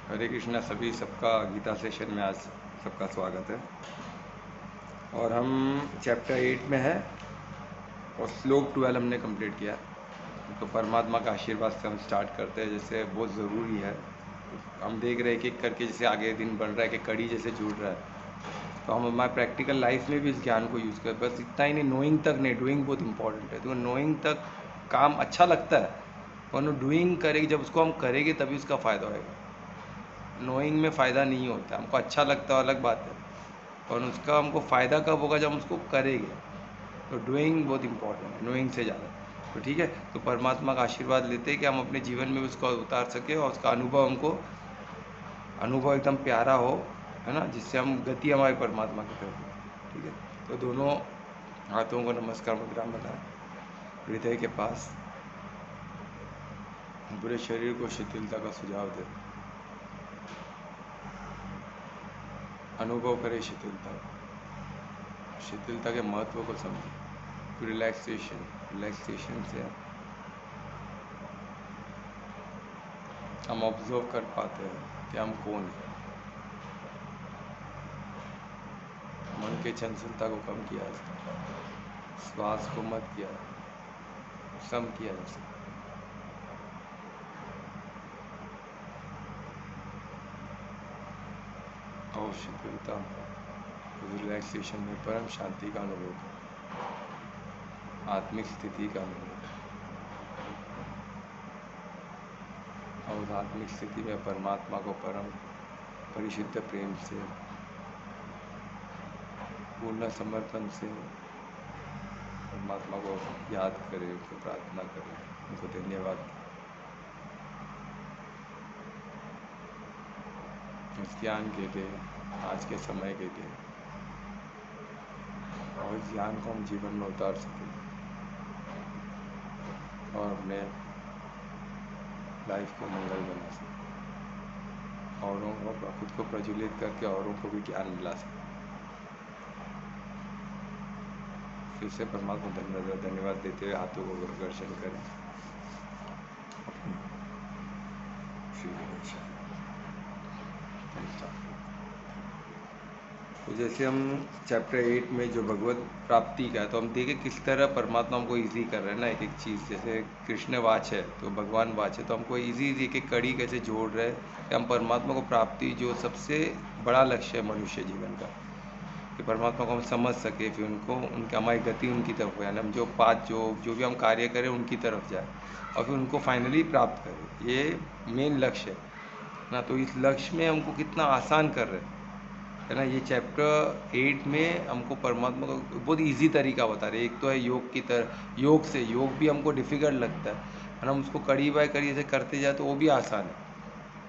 हरे कृष्णा सभी सबका गीता सेशन में आज सबका स्वागत है। और हम चैप्टर 8 में है और श्लोक 12 हमने कंप्लीट किया। तो परमात्मा का आशीर्वाद से हम स्टार्ट करते हैं, जैसे बहुत ज़रूरी है। हम देख रहे हैं कि करके जैसे आगे दिन बढ़ रहा है कि कड़ी जैसे जुड़ रहा है, तो हम हमारे प्रैक्टिकल लाइफ में भी इस ज्ञान को यूज़ करें। बस इतना ही नहीं, नोइंग तक नहीं, डूइंग बहुत इंपॉर्टेंट है। तो नोइंग तक काम अच्छा लगता है, पर डूइंग करेगी, जब उसको हम करेंगे तभी उसका फ़ायदा होएगा। नोइंग में फ़ायदा नहीं होता। हमको अच्छा लगता है अलग बात है, और उसका हमको फ़ायदा कब होगा, जब हम उसको करेंगे। तो डूइंग बहुत इंपॉर्टेंट है नोइंग से ज़्यादा। तो ठीक है, तो परमात्मा का आशीर्वाद लेते हैं कि हम अपने जीवन में उसको उतार सके और उसका अनुभव हमको अनुभव एकदम प्यारा हो, है ना, जिससे हम गति हमारी परमात्मा की तरफ हो। ठीक है, तो दोनों हाथों को नमस्कार मुद्रा में बनाए, हृदय के पास, पूरे शरीर को शिथिलता का सुझाव दे, अनुभव करें शिथिलता, शिथिलता के महत्व को समझें। रिलैक्सेशन, रिलैक्सेशन से हम ऑब्जर्व कर पाते हैं कि हम कौन हैं। मन के चंचलता को कम किया जा सकता है, श्वास को मत किया, सम किया जा सकता है। और शिथिलता, रिलैक्सेशन में परम शांति का अनुभव करें, आत्मिक स्थिति का अनुभव। और उस आत्मिक स्थिति में परमात्मा को परम परिशुद्ध प्रेम से, पूर्ण समर्पण से परमात्मा को याद करें, उनको प्रार्थना करें, उनको धन्यवाद दें इस ज्ञान के लिए, आज के समय के लिए, और इस ज्ञान को हम जीवन में उतार सकें और अपने लाइफ को मंगल बना सकें, औरों को, खुद को प्रज्वलित करके औरों को भी ज्ञान मिला सकें। फिर से परमात्मा धन्यवाद देते हुए हाथों को दर्शन करें। तो जैसे हम चैप्टर 8 में जो भगवत प्राप्ति का है, तो हम देखें किस तरह परमात्मा हमको ईजी कर रहे हैं ना, एक एक चीज़। जैसे कृष्ण वाच है तो भगवान वाच है, तो हमको ईजी एक एक कड़ी कैसे जोड़ रहे हैं कि हम परमात्मा को प्राप्ति, जो सबसे बड़ा लक्ष्य है मनुष्य जीवन का, कि परमात्मा को हम समझ सके, फिर उनको, उनकी हमारी गति उनकी तरफ हो, यानी हम जो पाँच जो भी हम कार्य करें उनकी तरफ जाए और फिर उनको फाइनली प्राप्त करें। ये मेन लक्ष्य है ना। तो इस लक्ष्य में हमको कितना आसान कर रहे हैं, है ना। ये चैप्टर 8 में हमको परमात्मा का बहुत इजी तरीका बता रहे हैं। एक तो है योग की तरह, योग से, योग भी हमको डिफ़िकल्ट लगता है ना। हम उसको कड़ी बाय कड़ी ऐसे करते जाए तो वो भी आसान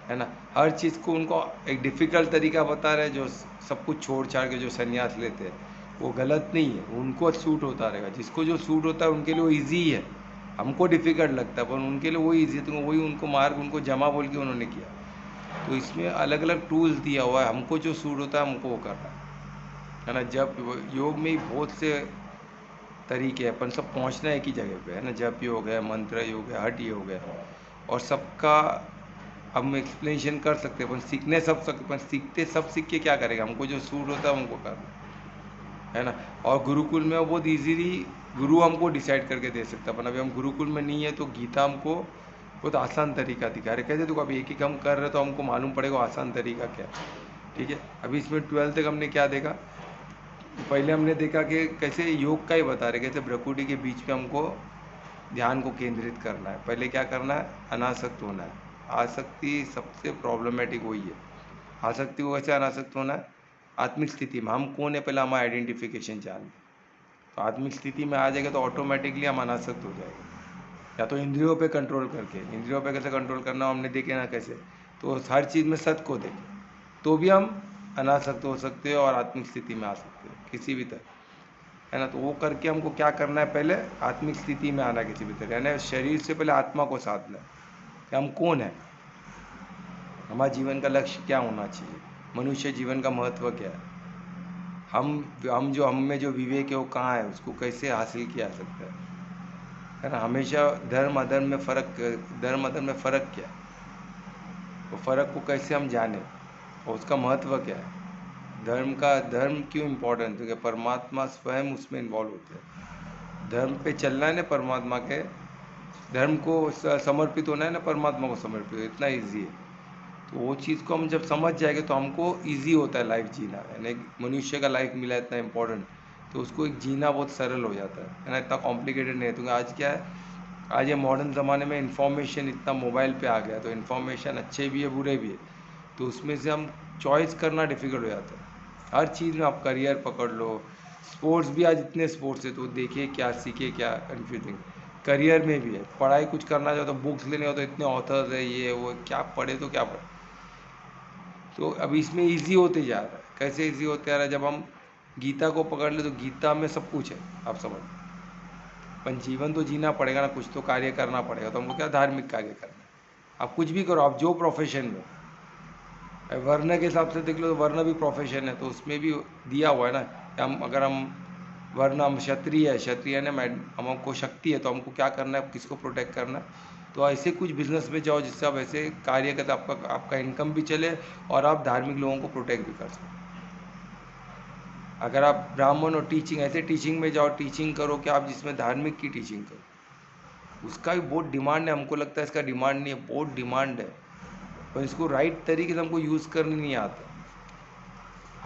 है ना। हर चीज़ को उनको एक डिफ़िकल्ट तरीका बता रहे हैं। जो सब कुछ छोड़ छाड़ के जो संन्यास लेते हैं वो गलत नहीं है, उनको सूट होता रहेगा। जिसको जो सूट होता है उनके लिए वो ईजी है, हमको डिफ़िकल्ट लगता है, पर उनके लिए वो ईजी है। तो वही उनको मार्ग, उनको जमा बोल के उन्होंने किया। तो इसमें अलग अलग टूल्स दिया हुआ है, हमको जो सूट होता है हमको वो करना है ना। जब योग में ही बहुत से तरीके हैं, अपन सब पहुंचना एक ही जगह पे है ना। जप योग है, मंत्र योग है, हठ योग है, और सबका हम एक्सप्लेनेशन कर सकते हैं। अपन सीखने सब सकते, अपन सीखते सब सीख के क्या करेगा, हमको जो सूट होता है हमको करना है ना। और गुरुकुल में वो बहुत ईजीली गुरु हमको डिसाइड करके दे सकता है। अपन अभी हम गुरुकुल में नहीं है, तो गीता हमको बहुत आसान तरीका दिखा रहे। कैसे, तो अभी एक एक हम कर रहे तो हमको मालूम पड़ेगा आसान तरीका क्या है। ठीक है, अभी इसमें 12 तक हमने क्या देखा, पहले हमने देखा कि कैसे योग का ही बता रहे, कैसे भ्रकुटी के बीच में हमको ध्यान को केंद्रित करना है। पहले क्या करना है, अनासक्त होना है। आसक्ति सबसे प्रॉब्लमेटिक वही है। आसक्ति को कैसे अनासक्त होना है, आत्मिक स्थिति में हम कौन है पहले हमारा आइडेंटिफिकेशन जान। तो आत्मिक स्थिति में आ जाएगा तो ऑटोमेटिकली हम अनासक्त हो जाएंगे। या तो इंद्रियों पे कंट्रोल करके, इंद्रियों पे कैसे कंट्रोल करना हमने देखे ना कैसे, तो हर चीज़ में सत्य को देखें तो भी हम अनासक्त हो सकते हैं और आत्मिक स्थिति में आ सकते हैं किसी भी तरह, है ना। तो वो करके हमको क्या करना है, पहले आत्मिक स्थिति में आना किसी भी तरह, यानी शरीर से पहले आत्मा को साधना है कि हम कौन है, हमारा जीवन का लक्ष्य क्या होना चाहिए, मनुष्य जीवन का महत्व क्या है, हम जो हम में जो विवेक है वो कहाँ है, उसको कैसे हासिल किया जा सकता है ना। हमेशा धर्म अधर्म में फ़र्क, धर्म अधर्म में फ़र्क क्या है, वो फ़र्क को कैसे हम जाने और उसका महत्व क्या है, धर्म क्यों इम्पोर्टेंट, क्योंकि परमात्मा स्वयं उसमें इन्वॉल्व होते हैं। धर्म पे चलना है ना, परमात्मा के धर्म को समर्पित होना है ना, परमात्मा को समर्पित, इतना ईजी है। तो वो चीज़ को हम जब समझ जाएंगे तो हमको ईजी होता है लाइफ जीना, यानी मनुष्य का लाइफ मिला इतना इम्पोर्टेंट, तो उसको एक जीना बहुत सरल हो जाता है ना, इतना कॉम्प्लिकेटेड नहीं है। क्योंकि आज क्या है, आज ये मॉडर्न ज़माने में इन्फॉर्मेशन इतना मोबाइल पे आ गया, तो इन्फॉर्मेशन अच्छे भी है बुरे भी है, तो उसमें से हम चॉइस करना डिफ़िकल्ट हो जाता है। हर चीज़ में आप करियर पकड़ लो, स्पोर्ट्स भी, आज इतने स्पोर्ट्स है तो देखिए क्या सीखे क्या कन्फ्यूजिंग। करियर में भी है, पढ़ाई कुछ करना चाहो तो बुक्स लेने हो तो इतने ऑथर्स है, ये वो, क्या पढ़े तो क्या पढ़े। तो अब इसमें इजी होते जा रहा है। कैसे इजी होते जा रहा है, जब हम गीता को पकड़ ले तो गीता में सब कुछ है, आप समझ। पर जीवन तो जीना पड़ेगा ना, कुछ तो कार्य करना पड़ेगा, तो हमको क्या धार्मिक कार्य करना है। आप कुछ भी करो, आप जो प्रोफेशन में, वर्ण के हिसाब से देख लो तो वर्ण भी प्रोफेशन है, तो उसमें भी दिया हुआ है ना कि हम, अगर हम वर्ण, हम क्षत्रिय है, क्षत्रिय ने हमको शक्ति है तो हमको क्या करना है, किसको प्रोटेक्ट करना है। तो ऐसे कुछ बिजनेस में जाओ जिससे आप ऐसे कार्य करते, आपका आपका इनकम भी चले और आप धार्मिक लोगों को प्रोटेक्ट भी कर सको। अगर आप ब्राह्मण और टीचिंग, ऐसे टीचिंग में जाओ, टीचिंग करो कि आप जिसमें धार्मिक की टीचिंग करो, उसका भी बहुत डिमांड है। हमको लगता है इसका डिमांड नहीं है, बहुत डिमांड है, पर इसको राइट तरीके से हमको यूज़ करने नहीं आता,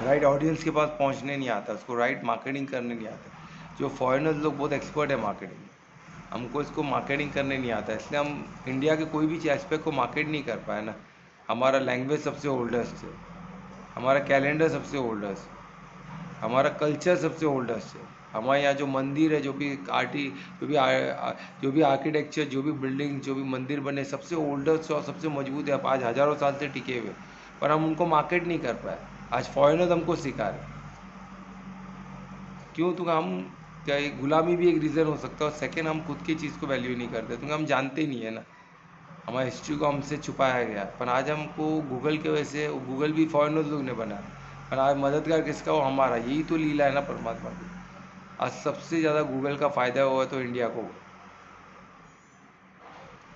राइट ऑडियंस के पास पहुंचने नहीं आता, उसको राइट मार्केटिंग करने नहीं आता। जो फॉरेनर्स लोग बहुत एक्सपर्ट है मार्केटिंग में, हमको इसको मार्केटिंग करने नहीं आता, इसलिए हम इंडिया के कोई भी एस्पेक्ट को मार्केट नहीं कर पाए ना। हमारा लैंग्वेज सबसे ओल्डेस्ट है, हमारा कैलेंडर सबसे ओल्डेस्ट है, हमारा कल्चर सबसे ओल्डेस्ट है। हमारे यहाँ जो मंदिर है, जो भी आर्टी, जो भी आर्किटेक्चर, जो भी बिल्डिंग, जो भी मंदिर बने, सबसे ओल्डेस्ट और सबसे मजबूत है, आज हज़ारों साल से टिके हुए, पर हम उनको मार्केट नहीं कर पाए। आज फॉरेनर्स हमको सिखा रहे, क्यों? तो हम क्या, गुलामी भी एक रीज़न हो सकता है, और सेकेंड हम खुद की चीज़ को वैल्यू नहीं करते, क्योंकि हम जानते नहीं है ना, हमारी हिस्ट्री को हमसे छुपाया गया। पर आज हमको गूगल के वजह से, गूगल भी फॉरेनर्स लोग ने बनाया, पर आज मददगार किसका हो, हमारा। यही तो लीला है ना परमात्मा की। आज सबसे ज़्यादा गूगल का फ़ायदा हुआ तो इंडिया को,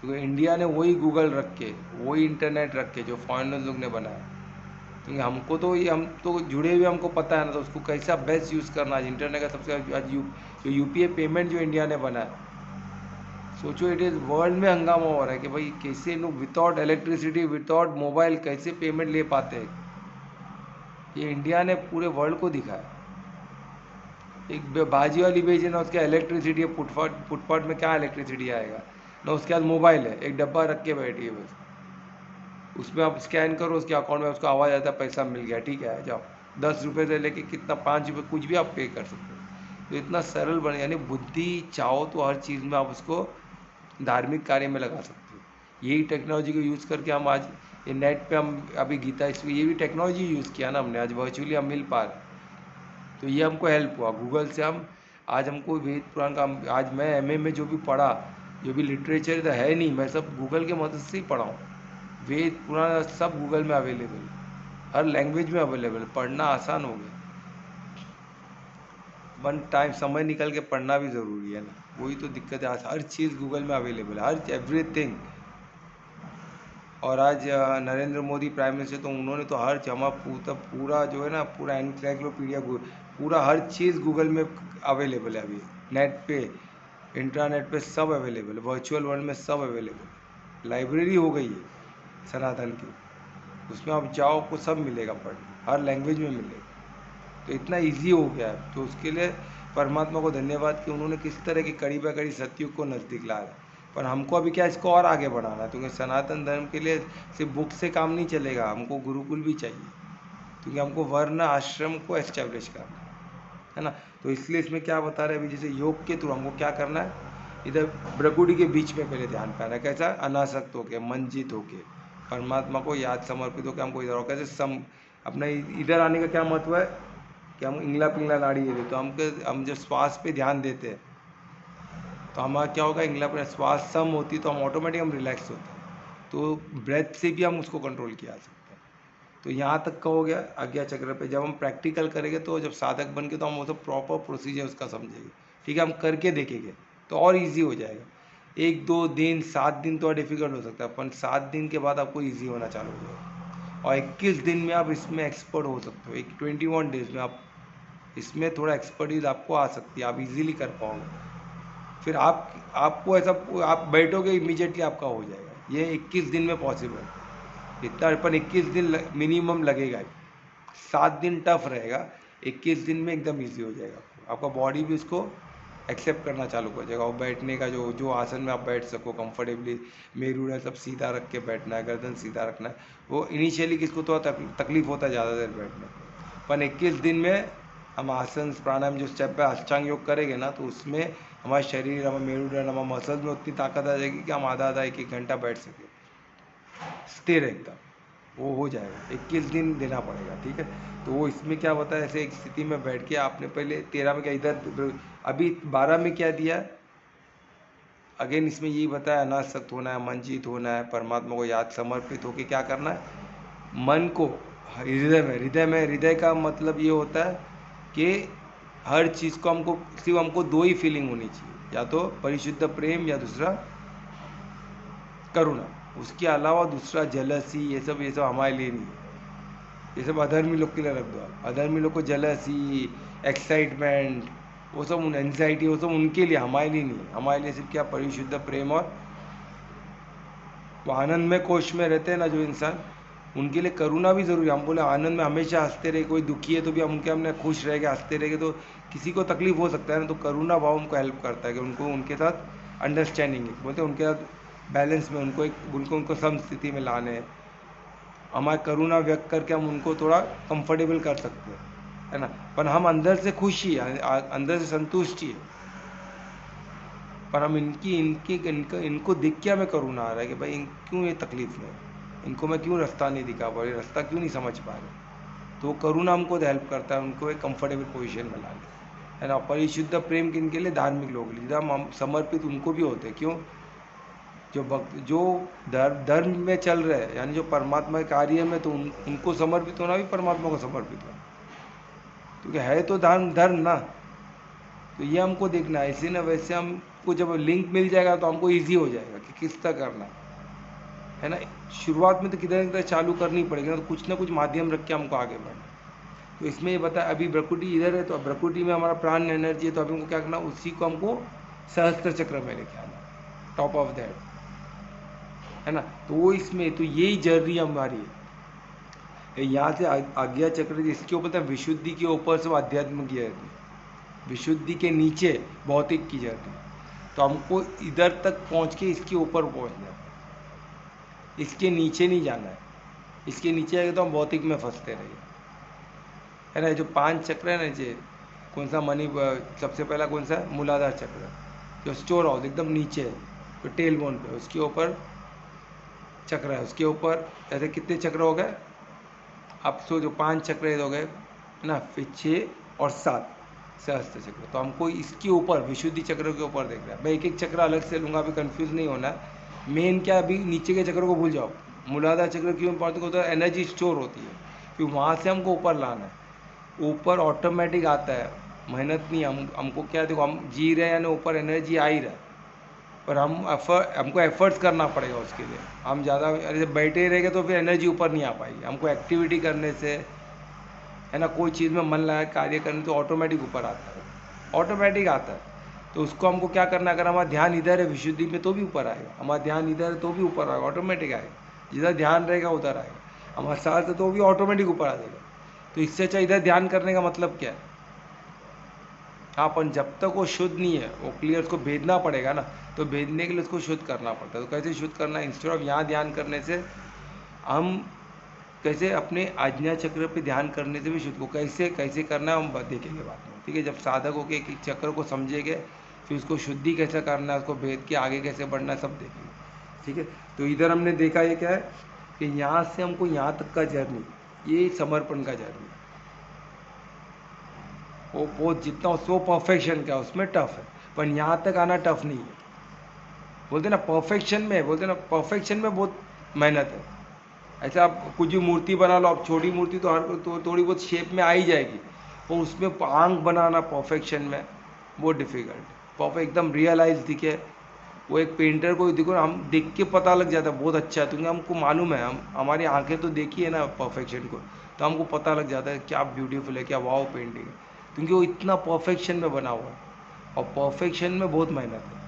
क्योंकि इंडिया ने वही गूगल रख के, वही इंटरनेट रख के जो फॉरेनर्स लोग ने बनाया। क्योंकि हमको तो ये, हम तो जुड़े हुए, हमको पता है ना, तो उसको कैसा बेस्ट यूज़ करना है। इंटरनेट का सबसे आज जो यूपीआई पेमेंट जो इंडिया ने बनाया, सोचो, इट इज़ वर्ल्ड में हंगामा हो रहा है कि भाई कैसे लोग विदाउट इलेक्ट्रिसिटी, विदाउट मोबाइल कैसे पेमेंट ले पाते हैं। ये इंडिया ने पूरे वर्ल्ड को दिखाया। एक बाजी वाली बेच है ना, उसके इलेक्ट्रिसिटी है, फुटपाथ में क्या इलेक्ट्रिसिटी आएगा ना, उसके बाद मोबाइल है, एक डब्बा रख के बैठी है बस, उसमें आप स्कैन करो, उसके अकाउंट में उसका आवाज़ आता है, पैसा मिल गया, ठीक है जाओ। 10 रुपये से लेके कितना, 5 रुपये, कुछ भी आप पे कर सकते हो। तो इतना सरल बने, यानी बुद्धि चाहो तो हर चीज़ में आप उसको धार्मिक कार्य में लगा सकते हो। यही टेक्नोलॉजी को यूज़ करके हम आज ये नेट पे, हम अभी गीता, इसलिए ये भी टेक्नोलॉजी यूज़ किया ना हमने, आज वर्चुअली हम मिल पा रहे हैं। तो ये हमको हेल्प हुआ गूगल से। हम आज हमको वेद पुराण का, आज मैं एमए में जो भी पढ़ा, जो भी लिटरेचर तो है नहीं, मैं सब गूगल के मदद से ही पढ़ा हूँ। वेद पुराण सब गूगल में अवेलेबल, हर लैंग्वेज में अवेलेबल, पढ़ना आसान हो गया। वन टाइम समय निकल के पढ़ना भी ज़रूरी है ना, वही तो दिक्कत है। आज हर चीज़ गूगल में अवेलेबल है, हर एवरीथिंग। और आज नरेंद्र मोदी प्राइम मिनिस्टर, तो उन्होंने तो हर जमा पूरा जो है ना, पूरा एनसाइक्लोपीडिया, पूरा हर चीज़ गूगल में अवेलेबल है अभी। नेट पे, इंटरनेट पे सब अवेलेबल है, वर्चुअल वर्ल्ड में सब अवेलेबल। लाइब्रेरी हो गई है सनातन की, उसमें आप जाओ, आपको सब मिलेगा पढ़ने, हर लैंग्वेज में मिलेगा। तो इतना इजी हो गया है, तो उसके लिए परमात्मा को धन्यवाद कि उन्होंने किस तरह की कड़ी बाई कड़ी सत्युग को नज़दीक लाया। पर हमको अभी क्या, इसको और आगे बढ़ाना है, क्योंकि सनातन धर्म के लिए सिर्फ बुक से काम नहीं चलेगा, हमको गुरुकुल भी चाहिए, क्योंकि हमको वर्ण आश्रम को एस्टेब्लिश करना है ना। तो इसलिए इसमें क्या बता रहे हैं अभी, जैसे योग के थ्रू हमको क्या करना है, इधर प्रकृति के बीच में पहले ध्यान करना है, कैसा, अनासक्त होके, मंजित होके, परमात्मा को याद समर्पित होकर हमको इधर, और कैसे अपना इधर आने का क्या महत्व है कि हम इंगला पिंगला नाड़ी है, तो हम जब श्वास पे ध्यान देते हैं तो हमारा क्या होगा, इंगला पिंगला श्वास सम होती है तो हम ऑटोमेटिक हम रिलैक्स होते हैं। तो ब्रेथ से भी हम उसको कंट्रोल किया जा सकते हैं। तो यहाँ तक का हो गया आज्ञा चक्र पे। जब हम प्रैक्टिकल करेंगे, तो जब साधक बन के, तो हम वो सब प्रॉपर प्रोसीजर उसका समझेंगे, ठीक है, हम करके देखेंगे तो और ईजी हो जाएगा। 1-2 दिन 7 दिन थोड़ा डिफिकल्ट हो सकता है, पर 7 दिन के बाद आपको ईजी होना चालू हो जाएगा और 21 दिन में आप इसमें एक्सपर्ट हो सकते हो। 21 डेज में आप इसमें थोड़ा एक्सपर्टीज आपको आ सकती है, आप इजीली कर पाओगे। फिर आपको ऐसा आप बैठोगे इमीडिएटली आपका हो जाएगा। ये 21 दिन में पॉसिबल है इतना, पर 21 दिन मिनिमम लगेगा ही। 7 दिन टफ रहेगा, 21 दिन में एकदम इजी हो जाएगा। आपका बॉडी भी उसको एक्सेप्ट करना चालू कर जाएगा। और बैठने का जो जो आसन में आप बैठ सको कंफर्टेबली, मेरुदंड सब सीधा रख के बैठना है, गर्दन सीधा रखना है। वो इनिशियली किसको थोड़ा तकलीफ होता है ज़्यादा देर बैठने, पर 21 दिन में हम आसन प्राणायाम जो स्टेप पे अष्टांग योग करेंगे ना, तो उसमें हमारा शरीर, हमारा मेरुदंड, हमारा मसल्स में उतनी ताकत आ जाएगी कि हम आधा आधा 1-1 घंटा बैठ सके स्थिर एकदम। वो हो जाएगा, 21 दिन देना पड़ेगा, ठीक है। तो वो इसमें क्या होता है, ऐसे एक स्थिति में बैठ के आपने पहले 13 में क्या इधर, अभी 12 में क्या दिया, अगेन इसमें यही बताया, अनासक्त होना है, मनचित होना है, परमात्मा को याद समर्पित होकर क्या करना है, मन को हृदय का मतलब ये होता है कि हर चीज़ को हमको सिर्फ हमको 2 ही फीलिंग होनी चाहिए, या तो परिशुद्ध प्रेम या दूसरा करुणा। उसके अलावा दूसरा जेलसी ये सब हमारे लिए नहीं है। ये सब अधर्मी लोग के लिए रख दो आप। अधर्मी लोग को जेलसी, एक्साइटमेंट, वो सब एंजाइटी, वो सब उनके लिए, हमारे लिए नहीं। हमारे लिए सिर्फ क्या, परिशुद्ध प्रेम और आनंद में कोश में रहते हैं ना जो इंसान, उनके लिए करुणा भी ज़रूरी है। हम बोले आनंद में हमेशा हंसते रहे, कोई दुखी है तो भी हमने खुश रह के हंसते रहेंगे तो किसी को तकलीफ हो सकता है ना, तो करुणा भाव उनको हेल्प करता है कि उनको उनके साथ अंडरस्टैंडिंग है, बोलते हैं उनके साथ बैलेंस में, उनको सम स्थिति में लाने, हमारे करुणा व्यक्त करके हम उनको थोड़ा कंफर्टेबल कर सकते हैं, है ना। पर हम अंदर से खुश ही है, अंदर से संतुष्ट ही है, पर हम इनको देख के हमें करुणा आ रहा है कि भाई क्यों ये तकलीफ में, इनको मैं क्यों रास्ता नहीं दिखा पा रही, रास्ता क्यों नहीं समझ पा रहे। तो करुणा हमको हेल्प करता है उनको एक कंफर्टेबल पोजीशन में लाने, है ना। परिशुद्ध प्रेम किनके लिए, धार्मिक लोग लिए, हम समर्पित उनको भी होते हैं। क्यों, जो भक्त जो धर्म में चल रहे हैं, यानी जो परमात्मा के कार्य में, तो उनको समर्पित होना भी परमात्मा को समर्पित होना, क्योंकि है तो धर्म ना। तो ये हमको देखना है, ऐसे ना वैसे हमको जब लिंक मिल जाएगा तो हमको ईजी हो जाएगा कि किस तरह करना है ना। शुरुआत में तो किधर न किधर चालू करनी पड़ेगी ना, तो ना कुछ माध्यम रख के हमको आगे बढ़ना। तो इसमें ये बताया, अभी भ्रकुटी इधर है, तो भ्रकुटी में हमारा प्राण एनर्जी है, तो अभी हमको क्या करना, उसी को हमको सहस्त्र चक्र में लेके आना, टॉप ऑफ दैट, है ना। तो वो इसमें तो यही जर्नी हमारी है। यहाँ से आज्ञा चक्र इसके ऊपर विशुद्धि के ऊपर से अध्यात्म की जर्नी, विशुद्धि के नीचे भौतिक की जर्नी। तो हमको इधर तक पहुँच के इसके ऊपर पहुँचना है, इसके नीचे नहीं जाना है। इसके नीचे आएगा तो हम भौतिक में फंसते रहेंगे, है ना। जो 5 चक्र है ना, जे कौन सा मनी, सबसे पहला कौन सा है, मूलाधार चक्र, जो स्टोर हाउस एकदम नीचे है, तो टेल बोन पे, उसके ऊपर चक्र है, उसके ऊपर ऐसे कितने चक्र हो गए आप सो, जो 5 चक्र हो गए ना, फिर 6 और 7 सहस्त्र चक्र। तो हमको इसके ऊपर विशुद्धि चक्र के ऊपर देख रहा है। मैं एक एक चक्र अलग से लूँगा, अभी कंफ्यूज नहीं होना है। मेन क्या, अभी नीचे के चक्र को भूल जाओ। मूलाधार चक्र क्यों इंपॉर्टेंट होता है, एनर्जी स्टोर होती है, फिर वहाँ से हमको ऊपर लाना है। ऊपर ऑटोमेटिक आता है, मेहनत नहीं, हमको क्या, देखो हम जी रहे हैं यानी ऊपर एनर्जी आ ही रहा है, पर हमको एफर्ट्स करना पड़ेगा उसके लिए। हम ज़्यादा ऐसे बैठे रहेंगे तो फिर एनर्जी ऊपर नहीं आ पाएगी। हमको एक्टिविटी करने से, है ना, कोई चीज़ में मन लगा कार्य करने तो ऑटोमेटिक ऊपर आता है, ऑटोमेटिक आता है। तो उसको हमको क्या करना है, अगर हमारा ध्यान इधर है विशुद्धि में तो भी ऊपर आएगा, हमारा ध्यान इधर है तो भी ऊपर आएगा, ऑटोमेटिक आएगा। जिधर ध्यान रहेगा उधर आएगा। हमारा साथ है तो भी ऑटोमेटिक ऊपर आ जाएगा। तो इससे अच्छा इधर ध्यान करने का मतलब क्या है। हाँ, अपन जब तक वो शुद्ध नहीं है, वो क्लियर, उसको भेदना पड़ेगा ना। तो भेदने के लिए उसको शुद्ध करना पड़ता है। तो कैसे शुद्ध करना है, इंस्टेड ऑफ यहाँ ध्यान करने से हम कैसे अपने आज्ञा चक्र पे ध्यान करने से भी शुद्ध को कैसे कैसे करना है हम देखेंगे बाद में, ठीक है। जब साधक होकर एक चक्र को समझेंगे, फिर उसको शुद्धि कैसे करना है, उसको भेद के आगे कैसे बढ़ना है, सब देखेंगे, ठीक है। तो इधर हमने देखा ये क्या है कि यहाँ से हमको यहाँ तक का जर्नी, ये समर्पण का जर्नी, वो जितना उसको परफेक्शन का उसमें टफ है, पर यहाँ तक आना टफ नहीं है। बोलते ना परफेक्शन में, बोलते ना परफेक्शन में बहुत मेहनत है। ऐसा आप कुछ भी मूर्ति बना लो, आप छोटी मूर्ति तो हर तो थोड़ी बहुत शेप में आ ही जाएगी, और उसमें आंख बनाना परफेक्शन में बहुत डिफिकल्ट, परफेक्ट एकदम रियलाइज दिखे, वो एक पेंटर को देखो, हम देख के पता लग जाता है बहुत अच्छा है, क्योंकि हमको मालूम है, हम हमारी आंखें तो देखी है ना परफेक्शन को, तो हमको पता लग जाता है क्या ब्यूटीफुल है, क्या वाव पेंटिंग है, क्योंकि वो इतना परफेक्शन में बना हुआ है और परफेक्शन में बहुत मेहनत है।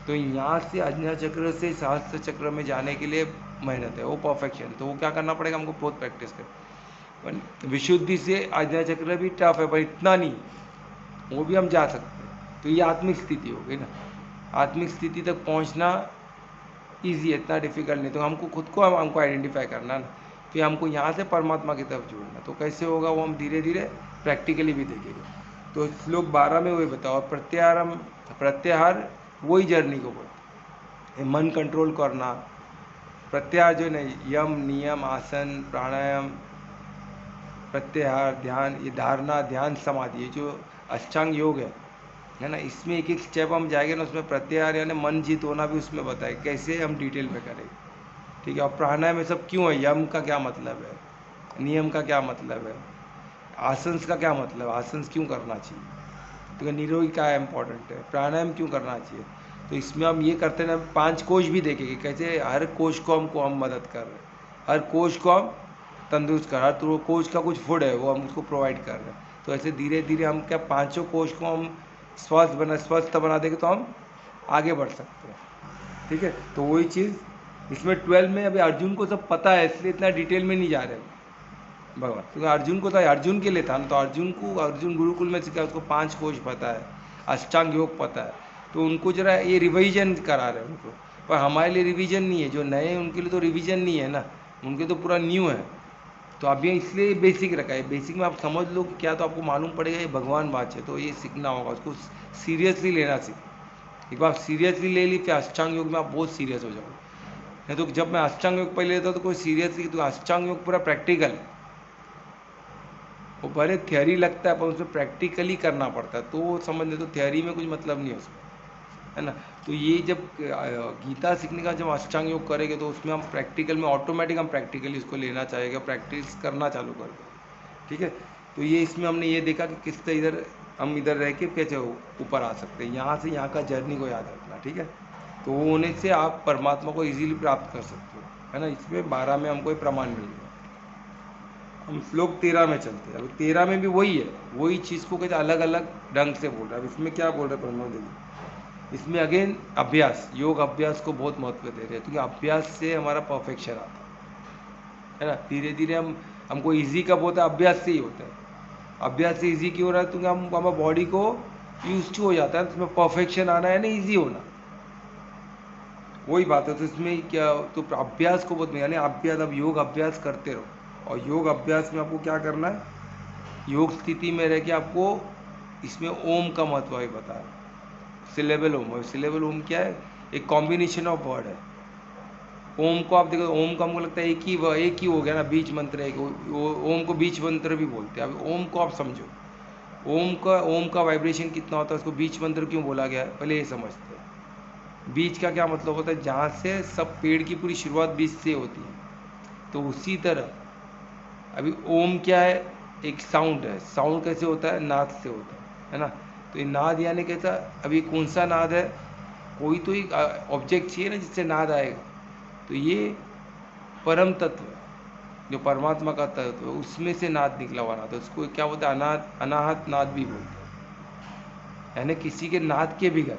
तो यहाँ से आज्ञा चक्र से सहस्त्र चक्र में जाने के लिए मेहनत है, वो परफेक्शन, तो वो क्या करना पड़ेगा हमको, बहुत प्रैक्टिस कर। पर विशुद्धि से आज्ञा चक्र भी टफ है, पर इतना नहीं, वो भी हम जा सकते हैं। तो ये आत्मिक स्थिति हो गई ना, आत्मिक स्थिति तक पहुंचना ईजी है, इतना डिफिकल्ट नहीं। तो हमको खुद को हमको आइडेंटिफाई करना ना, फिर हमको यहाँ से परमात्मा की तरफ जोड़ना। तो कैसे होगा वो हम धीरे धीरे प्रैक्टिकली भी देखेंगे। तो श्लोक 12 में वही बताओ, प्रत्याहार वही जर्नी को बोलते, मन कंट्रोल करना। प्रत्याहार जो नहीं, यम नियम आसन प्राणायाम प्रत्याहार ध्यान, ये धारणा ध्यान समाधि, ये जो अष्टांग योग है ना, इसमें एक एक स्टेप हम जाएंगे ना, उसमें प्रत्याहार यानी मन जीत होना भी उसमें बताए कैसे हम डिटेल में करेंगे। ठीक है, और प्राणायाम में सब क्यों है, यम का क्या मतलब है, नियम का क्या मतलब है, आसंस का क्या मतलब, आसंस क्यों करना चाहिए, तो निरोगी क्या इंपॉर्टेंट है, प्राणायाम क्यों करना चाहिए। तो इसमें हम ये करते ना, 5 कोश भी देखेंगे कैसे हर कोश को हम मदद कर रहे हैं, हर कोश को हम तंदुरुस्त कर, हर तो कोश का कुछ फूड है वो हम उसको प्रोवाइड कर रहे हैं। तो ऐसे धीरे धीरे हम क्या 5 कोश को हम स्वस्थ बना देंगे, तो हम आगे बढ़ सकते हैं। ठीक है, तो वही चीज़ इसमें 12 में अभी अर्जुन को सब पता है, इसलिए इतना डिटेल में नहीं जा रहे भगवान, क्योंकि अर्जुन को तो अर्जुन के लिए था ना, तो अर्जुन गुरुकुल में सीखा, उसको 5 कोश पता है, अष्टांग योग पता है, तो उनको जरा ये रिवीजन करा रहे हैं उनको। पर हमारे लिए रिवीजन नहीं है, जो नए हैं उनके लिए तो रिवीजन नहीं है ना, उनके तो पूरा न्यू है। तो अभी इसलिए बेसिक रखा है, बेसिक में आप समझ लो कि क्या, तो आपको मालूम पड़ेगा ये भगवान बात है, तो ये सीखना होगा, उसको सीरियसली लेना सीख। एक बार सीरियसली ले ली, फिर अष्टांग योग में आप बहुत सीरियस हो जाओगे। नहीं तो जब मैं अष्टांग योग पहले लेता तो कोई सीरियसली, तो अष्टांग योग पूरा प्रैक्टिकल है, वो भले थियोरी लगता है पर उसमें प्रैक्टिकली करना पड़ता है, तो वो समझ ले, तो थियोरी में कुछ मतलब नहीं है उसमें, है ना। तो ये जब गीता सीखने का जब अष्टांग योग करेंगे, तो उसमें हम प्रैक्टिकल में ऑटोमेटिक हम प्रैक्टिकली उसको लेना चाहेंगे, प्रैक्टिस करना चालू कर देंगे। ठीक है, तो ये इसमें हमने ये देखा कि किस तरह इधर हम इधर रह के कैसे ऊपर आ सकते हैं, यहाँ से यहाँ का जर्नी को याद रखना। ठीक है, तो वो होने से आप परमात्मा को इजीली प्राप्त कर सकते हो, है ना। इसमें 12 में हमको एक प्रमाण मिल गया। हम श्लोक 13 में चलते हैं। अब 13 में भी वही है, वही चीज़ को कहते अलग अलग ढंग से बोल रहा है। अब इसमें क्या बोल रहे हैं ब्रह्मा देवी, इसमें अगेन अभ्यास, योग अभ्यास को बहुत महत्व दे रहे हैं, क्योंकि अभ्यास से हमारा परफेक्शन आता है ना। धीरे धीरे हमको ईजी कब होता है, अभ्यास से ही होता है। अभ्यास से ईजी क्यों हो रहा है, क्योंकि हम हमारा बॉडी को यूज टू हो जाता है, तो उसमें परफेक्शन आना है ना, ईजी होना, वही बात है। तो इसमें क्या, तो अभ्यास को बहुत, यानी अभ्यास, अब योग अभ्यास करते रहो। और योग अभ्यास में आपको क्या करना है, योग स्थिति में रह के आपको इसमें ओम का महत्व भी बता रहा है। सिलेबल ओम, सिलेबल ओम क्या है, एक कॉम्बिनेशन ऑफ वर्ड है। ओम को आप देखो, ओम का हमको लगता है एक ही हो गया ना, बीज मंत्र है, ओम को बीज मंत्र भी बोलते हैं। अब ओम को आप समझो, ओम का वाइब्रेशन कितना होता है, उसको बीज मंत्र क्यों बोला गया है, पहले ये समझते हैं। बीज का क्या मतलब होता है, जहाँ से सब पेड़ की पूरी शुरुआत बीज से होती है, तो उसी तरह अभी ओम क्या है, एक साउंड है। साउंड कैसे होता है, नाद से होता है ना। तो ये नाद यानी कैसा, अभी कौन सा नाद है, कोई तो एक ऑब्जेक्ट चाहिए ना जिससे नाद आएगा, तो ये परम तत्व है, जो परमात्मा का तत्व है, उसमें से नाद निकला हुआ नाद, उसको क्या बोलते हैं, अनाहत नाद भी बोलते हैं, यानी किसी के नाद के भी घर।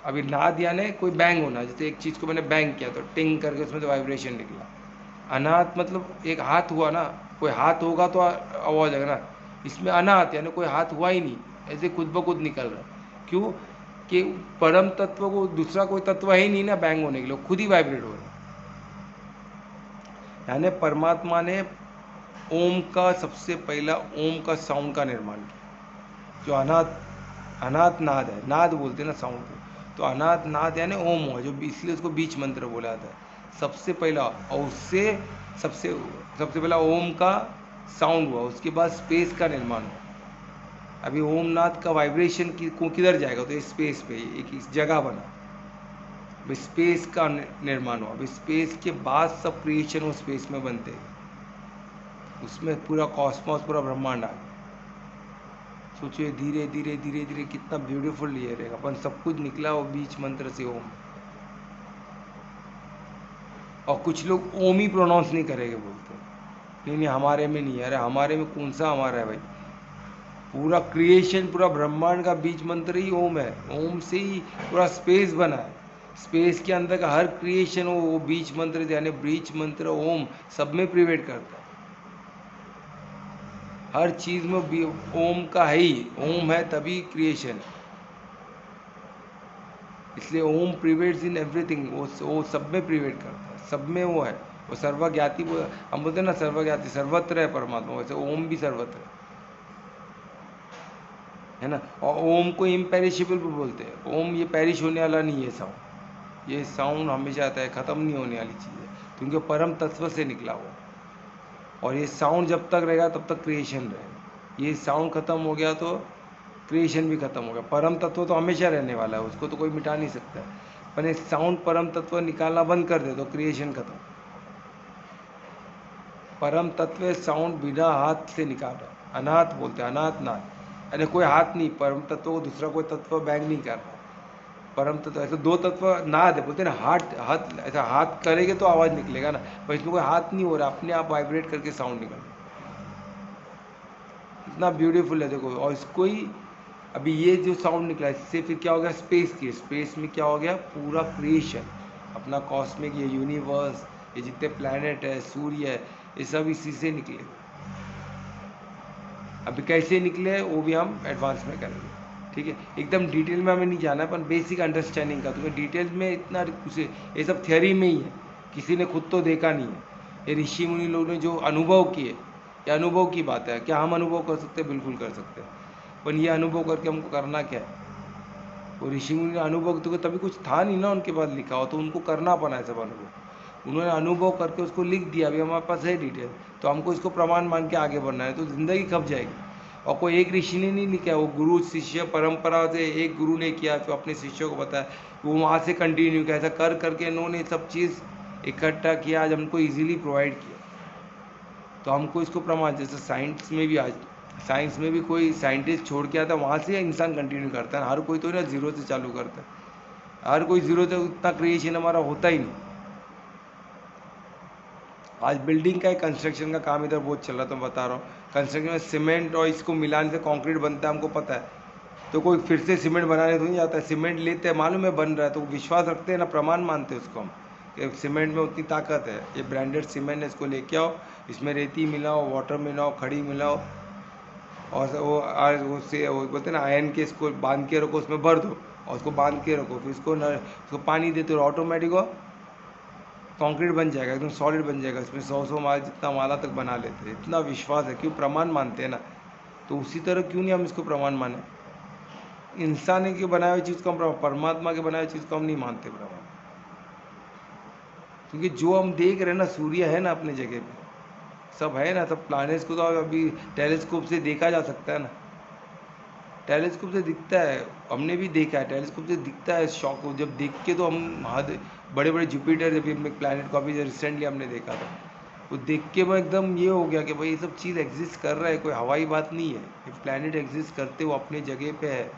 अभी नाद यानी कोई बैंग होना, जैसे एक चीज़ को मैंने बैंग किया तो टिंग करके उसमें तो वाइब्रेशन निकला। अनाहत मतलब एक हाथ हुआ ना, कोई हाथ होगा तो आवाज आएगा ना, इसमें अनाहत यानी कोई हाथ हुआ ही नहीं, ऐसे खुद ब खुद निकल रहा है। क्यों कि परम तत्व को दूसरा कोई तत्व है ही नहीं ना बैंग होने के लिए, खुद ही वाइब्रेट हो रहा है। यानी परमात्मा ने ओम का सबसे पहला ओम का साउंड का निर्माण किया, जो अनाथ नाद है, नाद बोलते हैं ना साउंड को, तो अनाथ नाद यानी ओम हुआ, जो इसलिए उसको बीच मंत्र बोला जाता है सबसे पहला। और उससे सबसे सबसे पहला ओम का साउंड हुआ, उसके बाद स्पेस का निर्माण हुआ। अभी ओमनाथ का वाइब्रेशन किधर जाएगा, तो स्पेस पे एक इस जगह बना, स्पेस का निर्माण हुआ। स्पेस के बाद सब क्रिएशन उस स्पेस में बनते हैं, उसमें पूरा कॉस्मोस पूरा ब्रह्मांड आ गया। सोचो ये धीरे धीरे धीरे धीरे कितना ब्यूटीफुल ये रहेगा। अपन सब कुछ निकला वो बीच मंत्र से ओम। और कुछ लोग ओम ही प्रोनाउंस नहीं करेंगे, बोलते हैं नहीं नहीं हमारे में नहीं है। अरे हमारे में कौन सा हमारा है भाई? पूरा क्रिएशन, पूरा ब्रह्मांड का बीज मंत्र ही ओम है। ओम से ही पूरा स्पेस बना है। स्पेस के अंदर का हर क्रिएशन वो बीज मंत्र यानी बीज मंत्र ओम सब में प्रिवेट करता है। हर चीज में ओम का है ही, ओम है तभी क्रिएशन। इसलिए ओम प्रिवेट्स इन एवरीथिंग, वो सब में प्रिवेट करता है, सब में वो है। वो सर्वज्ञाति, हम बोलते हैं ना सर्वज्ञाति, सर्वत्र है परमात्मा, वैसे ओम भी सर्वत्र है ना। और ओम को इम्पेरिशेबल भी बोलते हैं। ओम ये पेरिश होने वाला नहीं है साउंड, ये साउंड हमेशा आता है, ख़त्म नहीं होने वाली चीज़ है, क्योंकि परम तत्व से निकला हुआ। और ये साउंड जब तक रहेगा तब तक क्रिएशन रहेगा। ये साउंड खत्म हो गया तो क्रिएशन भी खत्म हो गया। परम तत्व तो हमेशा रहने वाला है, उसको तो कोई मिटा नहीं सकता है। पर ये साउंड परम तत्व निकालना बंद कर दे तो क्रिएशन खत्म। परम तत्व साउंड बिना हाथ से निकाल रहा है। अनाथ बोलते हैं, अनाथ नाथ, यानी कोई हाथ नहीं, परम तत्व को दूसरा कोई तत्व बैंग नहीं कर रहा। परम तत्व ऐसे दो तत्व नाद है, बोलते हैं ना हाथ, हाथ ऐसा हाथ करेंगे तो आवाज़ निकलेगा ना, पर इसमें कोई हाथ नहीं हो रहा, अपने आप वाइब्रेट करके साउंड निकल रहा है। इतना ब्यूटीफुल है देखो। और इसको ही अभी ये जो साउंड निकला इससे फिर क्या हो गया, स्पेस की, स्पेस में क्या हो गया, पूरा क्रिएशन अपना कॉस्मिक, ये यूनिवर्स, ये जितने प्लैनेट है, सूर्य है, ये सब इसी से निकले। अभी कैसे निकले वो भी हम एडवांस में करेंगे, ठीक है। एकदम डिटेल में हमें नहीं जाना है, पर बेसिक अंडरस्टैंडिंग का, तुम्हें डिटेल में इतना कुछ, ये सब थियोरी में ही है, किसी ने खुद तो देखा नहीं है। ये ऋषि मुनि लोगों ने जो अनुभव किए, ये अनुभव की बात है। क्या हम अनुभव कर सकते हैं? बिल्कुल कर सकते हैं, पर ये अनुभव करके हमको करना क्या है? वो ऋषि मुनि ने अनुभव तो तभी कुछ था नहीं ना उनके पास लिखा हो, तो उनको करना पड़ा है सब अनुभव। उन्होंने अनुभव करके उसको लिख दिया, अभी हमारे पास है डिटेल, तो हमको इसको प्रमाण मान के आगे बढ़ना है, तो ज़िंदगी खप जाएगी। और कोई एक ऋषि ने नहीं लिखा, वो गुरु शिष्य परंपरा से एक गुरु ने किया, तो अपने शिष्यों को बताया, वो वहाँ से कंटिन्यू किया, ऐसा कर करके इन्होंने सब चीज़ इकट्ठा किया, आज हमको ईजिली प्रोवाइड किया। तो हमको इसको प्रमाण, जैसे साइंस में भी, आज साइंस में भी कोई साइंटिस्ट छोड़ के आता है, वहाँ से इंसान कंटिन्यू करता है। हर कोई तो ना जीरो से चालू करता है, हर कोई जीरो से, उतना क्रिएशन हमारा होता ही नहीं। आज बिल्डिंग का कंस्ट्रक्शन का काम इधर बहुत चल रहा है, तो बता रहा हूँ, कंस्ट्रक्शन में सीमेंट और इसको मिलाने से कंक्रीट बनता है, हमको पता है। तो कोई फिर से सीमेंट बनाने तो नहीं जाता है, सीमेंट लेते हैं, मालूम है बन रहा है, तो विश्वास रखते हैं ना, प्रमाण मानते हैं उसको हम कि सीमेंट में उतनी ताकत है, ये ब्रांडेड सीमेंट है, इसको लेके आओ, इसमें रेती मिलाओ, वाटर मिलाओ, खड़ी मिलाओ, और वो बोलते हैं ना आयरन के, इसको बांध के रखो, उसमें भर दो और उसको बांध के रखो, फिर उसको पानी देते रहो, ऑटोमेटिक वो कंक्रीट बन जाएगा, एकदम सॉलिड बन जाएगा। इसमें 100 माला, जितना माला तक बना लेते हैं। इतना विश्वास है, क्यों? प्रमाण मानते हैं ना। तो उसी तरह क्यों नहीं हम इसको प्रमाण माने? इंसान के बनाए हुए चीज़ को हम, परमात्मा के बनाए हुए चीज़ को हम नहीं मानते प्रमाण, क्योंकि जो हम देख रहे हैं ना, सूर्य है ना अपने जगह पे, सब है ना, सब प्लैनेट्स को तो अभी टेलीस्कोप से देखा जा सकता है ना, टेलीस्कोप से दिखता है, हमने भी देखा है, टेलीस्कोप से दिखता है। शॉक जब देख के तो हम हद, बड़े बड़े जुपिटर, जब हमने प्लैनेट को अभी रिसेंटली हमने देखा था, वो देख के मैं एकदम ये हो गया कि भाई ये सब चीज़ एग्जिस्ट कर रहा है, कोई हवाई बात नहीं है, ये प्लैनेट एग्जिस्ट करते वो अपने जगह पे है,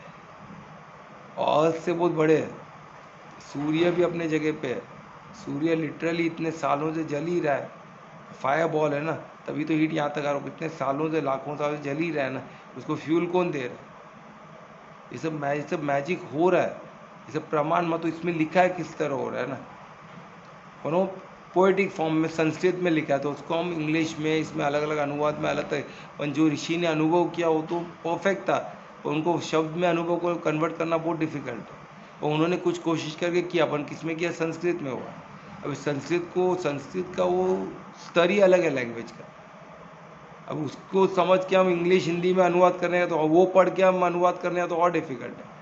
और अर्थ से बहुत बड़े है। सूर्य भी अपने जगह पे है, सूर्य लिटरली इतने सालों से जल ही रहा है, फायर बॉल है ना, तभी तो हीट यहाँ तक आ रहा है, इतने सालों से, लाखों सालों से जल ही रहा है ना, उसको फ्यूल कौन दे रहा है? ये सब मैजिक हो रहा है, ये सब प्रमाण मत, तो इसमें लिखा है किस तरह हो रहा है ना, और पोएटिक फॉर्म में संस्कृत में लिखा है, तो उसको हम इंग्लिश में, इसमें अलग अलग अनुवाद में अलग तक, पर जो ऋषि ने अनुभव किया वो तो परफेक्ट था, और उनको शब्द में अनुभव को कन्वर्ट करना बहुत डिफिकल्ट है, और उन्होंने कुछ कोशिश करके किया, अपन किस में किया? संस्कृत में हुआ। अभी संस्कृत का वो स्तर ही अलग है लैंग्वेज का। अब उसको समझ के हम इंग्लिश हिंदी में अनुवाद करने हैं, तो वो पढ़ के हम अनुवाद करने हैं तो और डिफिकल्ट है।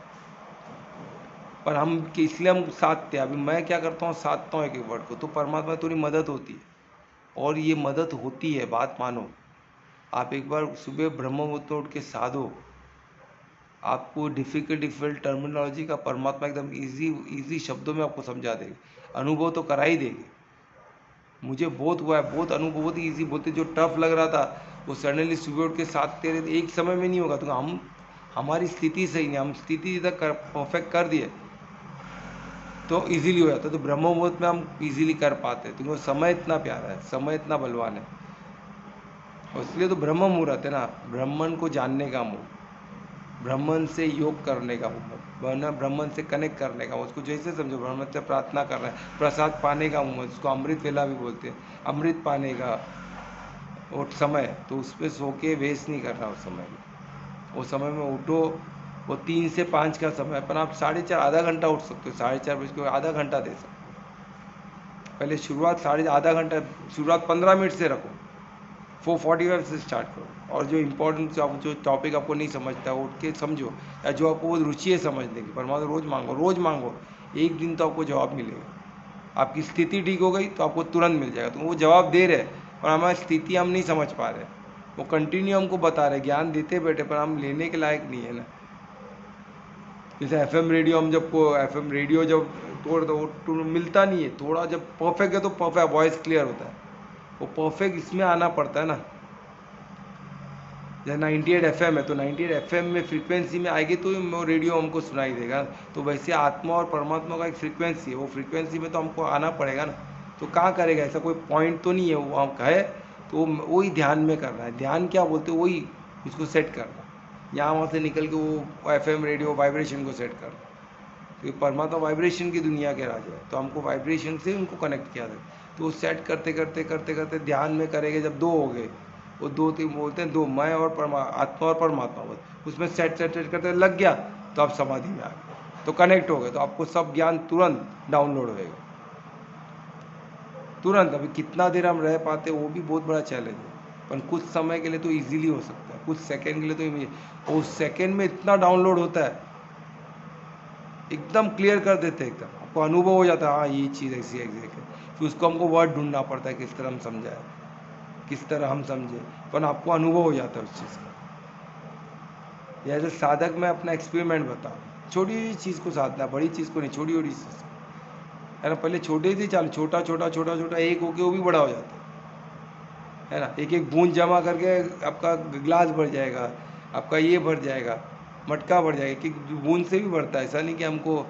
पर हम इसलिए हम साधते हैं। अभी मैं क्या करता हूँ, साधता हूँ एक एक वर्ड को, तो परमात्मा थोड़ी मदद होती है, और ये मदद होती है, बात मानो। आप एक बार सुबह ब्रह्म मुहूर्त में उठ के साधो, आपको डिफिकल्ट टर्मिनोलॉजी का परमात्मा एकदम इजी शब्दों में आपको समझा देगी, अनुभव तो करा ही देगी। मुझे बहुत हुआ है, बहुत अनुभव, बहुत ईजी, बोलते जो टफ लग रहा था वो सडनली सुबह उठ के साथ तेरे एक समय में नहीं होगा। तो हम हमारी स्थिति सही नहीं, हम स्थिति इधर परफेक्ट कर दिए तो इजीली हो जाता है। तो ब्रह्म मुहूर्त में हम इजीली कर पाते हैं, क्योंकि समय इतना प्यारा है, समय इतना बलवान है। और इसलिए तो ब्रह्म मुहूर्त है ना, ब्राह्मण को जानने का मुहूर्त, ब्राह्मण से योग करने का मुहूर्त, वरना ब्राह्मण से कनेक्ट करने का, उसको जैसे समझो, ब्राह्मण से प्रार्थना करना है, प्रसाद पाने का मुहूर्त, उसको अमृत वेला भी बोलते हैं, अमृत पाने का वो समय, तो उस पर सो के वेस्ट नहीं करना उस समय में। उस समय में उठो, वो 3 से 5 का समय, पर आप 4:30 आधा घंटा उठ सकते हो, 4:30 बजे आधा घंटा दे सकते हो। पहले शुरुआत आधा घंटा, शुरुआत 15 मिनट से रखो, 4:45 से स्टार्ट करो। और जो इम्पोर्टेंट जो टॉपिक आपको नहीं समझता है, उठ के समझो, या जो आपको वो रुचि है समझने की, परमात्मा रोज़ मांगो, रोज़ मांगो, एक दिन तो आपको जवाब मिलेगा। आपकी स्थिति ठीक हो गई तो आपको तुरंत मिल जाएगा। तो वो जवाब दे रहे और हमारी स्थिति हम नहीं समझ पा रहे, वो कंटिन्यू हमको बता रहे, ज्ञान देते बैठे, पर हम लेने के लायक नहीं है ना। जैसे एफएम रेडियो, हम जब एफएम रेडियो जब तोड़ दो तो मिलता नहीं है, थोड़ा जब परफेक्ट है तो परफेक्ट वॉइस क्लियर होता है, वो परफेक्ट इसमें आना पड़ता है ना। जैसे 98 एफएम है, तो 98 एफएम में फ्रीक्वेंसी में आएगी तो वो रेडियो हमको सुनाई देगा। तो वैसे आत्मा और परमात्मा का एक फ्रीक्वेंसी है, वो फ्रीक्वेंसी में तो हमको आना पड़ेगा ना। तो कहाँ करेगा, ऐसा कोई पॉइंट तो नहीं है वो हम कहे, तो वही ध्यान में करना है। ध्यान क्या बोलते, वही उसको सेट करना, यहाँ वहाँ से निकल के वो एफएम रेडियो वाइब्रेशन को सेट करना। तो ये परमात्मा वाइब्रेशन की दुनिया के राजा है, तो हमको वाइब्रेशन से उनको कनेक्ट किया जाए। तो वो सेट करते करते करते करते ध्यान में करेंगे, जब 2 हो गए, वो 2 3 बोलते हैं, 2 मैं और आत्मा और परमात्मा, बस उसमें सेट सेट सेट करते लग गया, तो आप समाधि में आ गए, तो कनेक्ट हो गए, तो आपको सब ज्ञान तुरंत डाउनलोड होएगा, तुरंत। अभी कितना देर हम रह पाते वो भी बहुत बड़ा चैलेंज है, पर कुछ समय के लिए तो ईजिली हो सकता है, कुछ सेकेंड के लिए तो इमीडिएट, और उस सेकेंड में इतना डाउनलोड होता है, एकदम क्लियर कर देते हैं, एकदम आपको अनुभव हो जाता है, हाँ ये चीज़ ऐसी एग्जैक्ट है। फिर उसको हमको वर्ड ढूंढना पड़ता है, किस तरह हम समझाए, किस तरह हम समझे, पर आपको अनुभव हो जाता है उस चीज़ का। जैसे साधक में अपना एक्सपेरिमेंट बताऊँ, छोटी छोटी चीज़ को साधना, बड़ी चीज़ को नहीं, छोटी छोटी चीज़ है ना। पहले छोटे से चालू, छोटा छोटा छोटा छोटा एक होके वो भी बड़ा हो जाता है ना। एक एक बूंद जमा करके आपका गिलास भर जाएगा, आपका ये भर जाएगा, मटका भर जाएगा, कि बूंद से भी भरता है। ऐसा नहीं कि हमको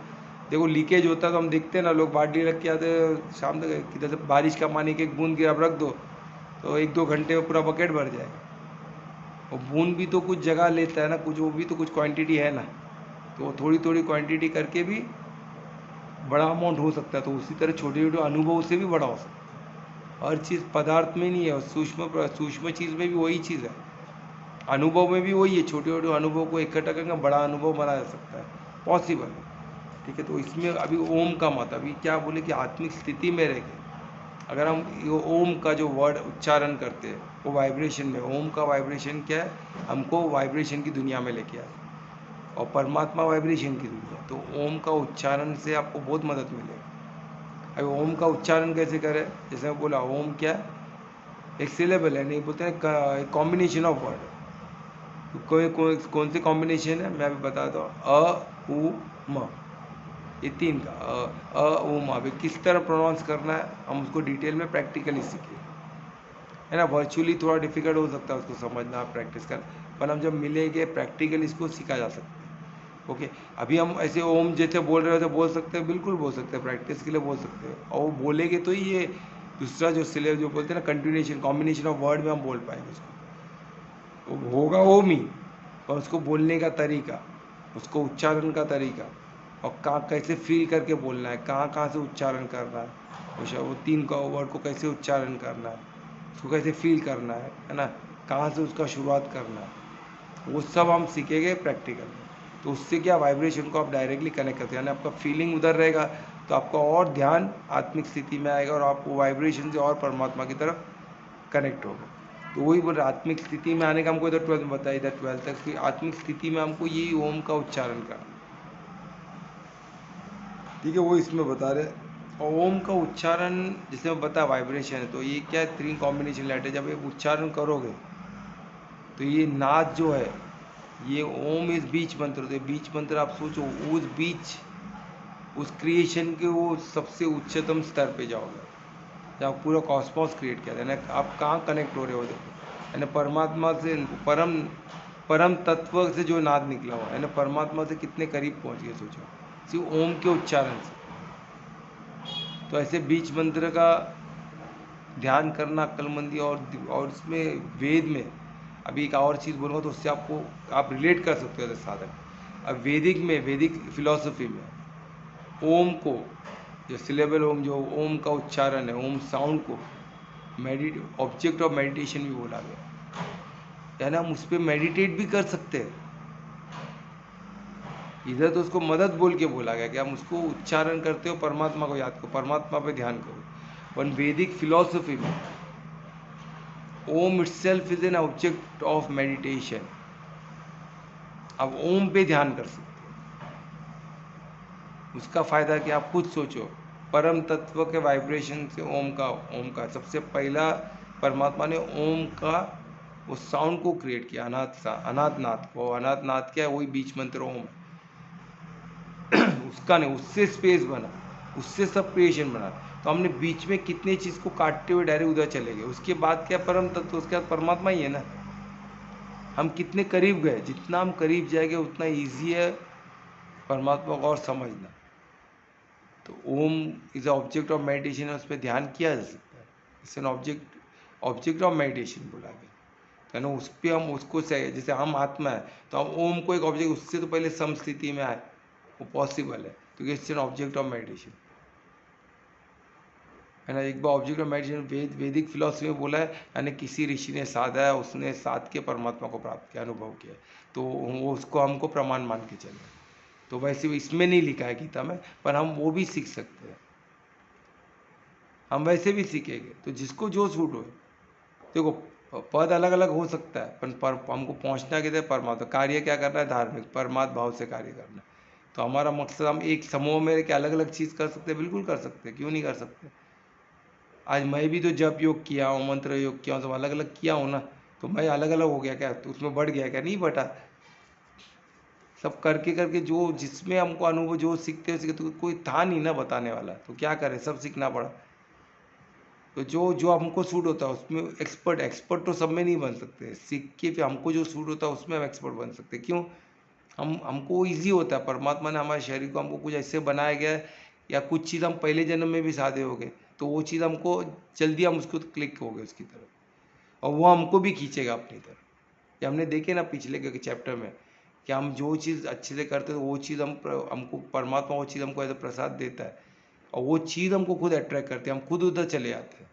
देखो लीकेज होता है तो हम देखते हैं ना, लोग बाल्टी रख के आते हैं शाम तक, किधर से बारिश का पानी के एक बूंद गिरा, आप रख दो तो 1-2 घंटे में पूरा बकेट भर जाएगा। और बूंद भी तो कुछ जगह लेता है ना, कुछ वो भी तो कुछ क्वांटिटी है ना, तो वो थोड़ी थोड़ी क्वांटिटी करके भी बड़ा अमाउंट हो सकता है। तो उसी तरह छोटे छोटे अनुभव से भी बड़ा हो सकता है। हर चीज़ पदार्थ में नहीं है, और सूक्ष्म चीज़ में भी वही चीज़ है, अनुभव में भी वही है। छोटे छोटे अनुभव को इकट्ठा करके बड़ा अनुभव बनाया जा सकता है, पॉसिबल है। ठीक है, तो इसमें अभी ओम का मत, अभी क्या बोले कि आत्मिक स्थिति में रह के अगर हम ये ओम का जो वर्ड उच्चारण करते हैं, वो वाइब्रेशन में, ओम का वाइब्रेशन क्या है, हमको वाइब्रेशन की दुनिया में लेके आए, और परमात्मा वाइब्रेशन की दुनिया। तो ओम का उच्चारण से आपको बहुत मदद मिलेगी। अभी ओम का उच्चारण कैसे करें, जैसे मैं बोला, ओम क्या है, एक सिलेबल है, नहीं बोलते हैं एक कॉम्बिनेशन ऑफ वर्ड। तो कौन से कॉम्बिनेशन है, मैं अभी बताता हूँ, अ उ म, ये 3 का अ उ म। अभी किस तरह प्रोनाउंस करना है हम उसको डिटेल में प्रैक्टिकली सीखें, है ना। वर्चुअली थोड़ा डिफिकल्ट हो सकता है उसको समझना, प्रैक्टिस कर, पर हम जब मिलेंगे प्रैक्टिकली इसको सीखा जा सकता है। ओके, अभी हम ऐसे ओम जैसे बोल रहे हो तो बोल सकते हैं, बिल्कुल बोल सकते हैं, प्रैक्टिस के लिए बोल सकते हैं, और वो बोलेंगे तो ही ये दूसरा जो सिलेबस जो बोलते हैं ना, कंटिन्यूशन, कॉम्बिनेशन ऑफ वर्ड में हम बोल पाएंगे उसको। वो होगा ओम ही, और उसको बोलने का तरीका, उसको उच्चारण का तरीका, और कहाँ कैसे फील करके बोलना है, कहाँ कहाँ से उच्चारण करना है, वो 3 का वर्ड को कैसे उच्चारण करना है, उसको कैसे फील करना है ना, कहाँ से उसका शुरुआत करना है, वो सब हम सीखेंगे प्रैक्टिकल में। तो उससे क्या, वाइब्रेशन को आप डायरेक्टली कनेक्ट करते हैं, यानी आपका फीलिंग उधर रहेगा, तो आपका और ध्यान आत्मिक स्थिति में आएगा, और आप वो वाइब्रेशन से और परमात्मा की तरफ कनेक्ट होगा। तो वही बोल रहे, आत्मिक स्थिति में आने का हमको इधर 12th में बताया, इधर 12th तक कि आत्मिक स्थिति में हमको यही ओम का उच्चारण करना, ठीक है, वो इसमें बता रहे। और ओम का उच्चारण जैसे मैं बता, वाइब्रेशन है, तो ये क्या है, 3 कॉम्बिनेशन लेटर जब ये उच्चारण करोगे, तो ये नाद जो है, ये ओम इस बीच मंत्र, तो बीच मंत्र आप सोचो, उस बीच, उस क्रिएशन के वो सबसे उच्चतम स्तर पे जाओगे, जहाँ पूरा कॉस्मॉस क्रिएट किया था, यानी आप कहाँ कनेक्ट हो रहे हो, देखो, यानी परमात्मा से, परम तत्व से जो नाद निकला हुआ है ना, परमात्मा से कितने करीब पहुंच गए सोचो, सिर्फ ओम के उच्चारण से। तो ऐसे बीज मंत्र का ध्यान करना, अक्लमंदी, और इसमें वेद में अभी एक और चीज़ बोलूँगा तो उससे आपको आप रिलेट कर सकते हो ऐसे साधक। अब वैदिक फिलॉसफी में ओम को, जो सिलेबल ओम, जो ओम का उच्चारण है, ओम साउंड को ऑब्जेक्ट ऑफ मेडिटेशन भी बोला गया, यानी हम उस पर मेडिटेट भी कर सकते हैं। इधर तो उसको मदद बोल के बोला गया कि हम उसको उच्चारण करते हो, परमात्मा को याद करो, परमात्मा पे ध्यान करो। पर वैदिक फिलॉसफी में Om itself is an object of meditation. अब ओम पे ध्यान कर सकते हो। उसका फायदा कि आप खुद सोचो, परम तत्व के वाइब्रेशन से ओम का सबसे पहला परमात्मा ने ओम का वो साउंड को क्रिएट किया, अनाथ नाद को। अनाथ नाद क्या है? वही बीच मंत्र ओम है। उसका नहीं, उससे स्पेस बना, उससे सब क्रिएशन बना। तो हमने बीच में कितने चीज को काटते हुए डायरेक्ट उधर चले गए। उसके बाद क्या? परम तत्व, उसके बाद परमात्मा ही है ना। हम कितने करीब गए, जितना हम करीब जाएंगे उतना ईजी है परमात्मा को और समझना। तो ओम इज ऑब्जेक्ट ऑफ मेडिटेशन है, उस पर ध्यान किया जा सकता है। It's an object of meditation बोला गया। है ना, उस पर हम उसको जैसे हम आत्मा है तो हम ओम को एक ऑब्जेक्ट, उससे तो पहले सम स्थिति में आए, वो पॉसिबल है, तो it's an object of meditation. है ना, एक बार ऑब्जेक्ट ऑफ मेडिटेशन वैदिक फिलॉसफी में बोला है, यानी किसी ऋषि ने साधा है, उसने साध के परमात्मा को प्राप्त किया, अनुभव किया, तो वो उसको हमको प्रमाण मान के चले। तो वैसे इसमें नहीं लिखा है गीता में, पर हम वो भी सीख सकते हैं, हम वैसे भी सीखेंगे। तो जिसको जो सूट हो, देखो पद अलग अलग हो सकता है, पर हमको पहुंचना किधर? परमात्मा। कार्य क्या करना है? धार्मिक, परमात्मा भाव से कार्य करना है। तो हमारा मकसद, हम एक समूह में क्या अलग अलग चीज़ कर सकते हैं? बिल्कुल कर सकते हैं, क्यों नहीं कर सकते। आज मैं भी तो जप योग किया हूँ, मंत्र योग किया हूँ, सब अलग अलग किया हूँ ना, तो मैं अलग अलग हो गया क्या? तो उसमें बढ़ गया क्या? नहीं बढ़ा। सब करके करके जो जिसमें हमको अनुभव, जो सीखते तो कोई था नहीं ना बताने वाला, तो क्या करें, सब सीखना पड़ा। तो जो जो हमको सूट होता है उसमें एक्सपर्ट तो सब में नहीं बन सकते, सीख के फिर हमको जो सूट होता है उसमें हम एक्सपर्ट बन सकते। क्यों? हमको ईजी होता है। परमात्मा ने हमारे शरीर को हमको कुछ ऐसे बनाया गया है, या कुछ चीज़ हम पहले जन्म में भी साधे हो गए, तो वो चीज़ हमको जल्दी, हम उसको क्लिक हो गए उसकी तरफ, और वो हमको भी खींचेगा अपनी तरफ। ये हमने देखे ना पिछले के चैप्टर में, कि हम जो चीज़ अच्छे से करते हैं वो चीज़ हमको परमात्मा वो चीज़ हमको ऐसा प्रसाद देता है, और वो चीज़ हमको खुद अट्रैक्ट करती है, हम खुद उधर चले जाते हैं।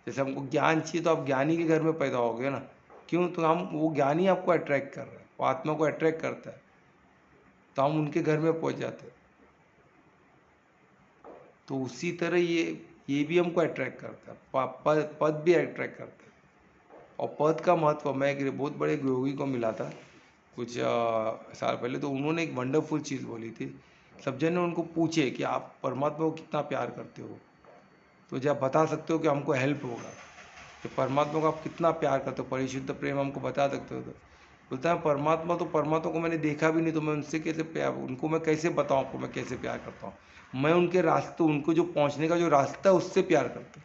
जैसे हमको ज्ञान चाहिए तो आप ज्ञानी के घर में पैदा होगे ना, क्यों? तो हम वो ज्ञानी आपको अट्रैक्ट कर रहा है, वो आत्मा को अट्रैक्ट करता है, तो हम उनके घर में पहुंच जाते हैं। तो उसी तरह ये भी हमको अट्रैक्ट करता है, पद भी अट्रैक्ट करता है। और पद का महत्व, मैं एक बहुत बड़े योगी को मिला था कुछ साल पहले, तो उन्होंने एक वंडरफुल चीज़ बोली थी। सब जन ने उनको पूछे कि आप परमात्मा को कितना प्यार करते हो, तो जब बता सकते हो कि हमको हेल्प होगा कि परमात्मा को आप कितना प्यार करते हो, परिशुद्ध प्रेम हमको बता सकते हो। तो बोलता है परमात्मा को मैंने देखा भी नहीं, तो मैं उनसे कैसे प्यार, उनको मैं कैसे बताऊँ आपको मैं कैसे प्यार करता हूँ। मैं उनके रास्ते, उनको जो पहुँचने का जो रास्ता है उससे प्यार करता हूँ।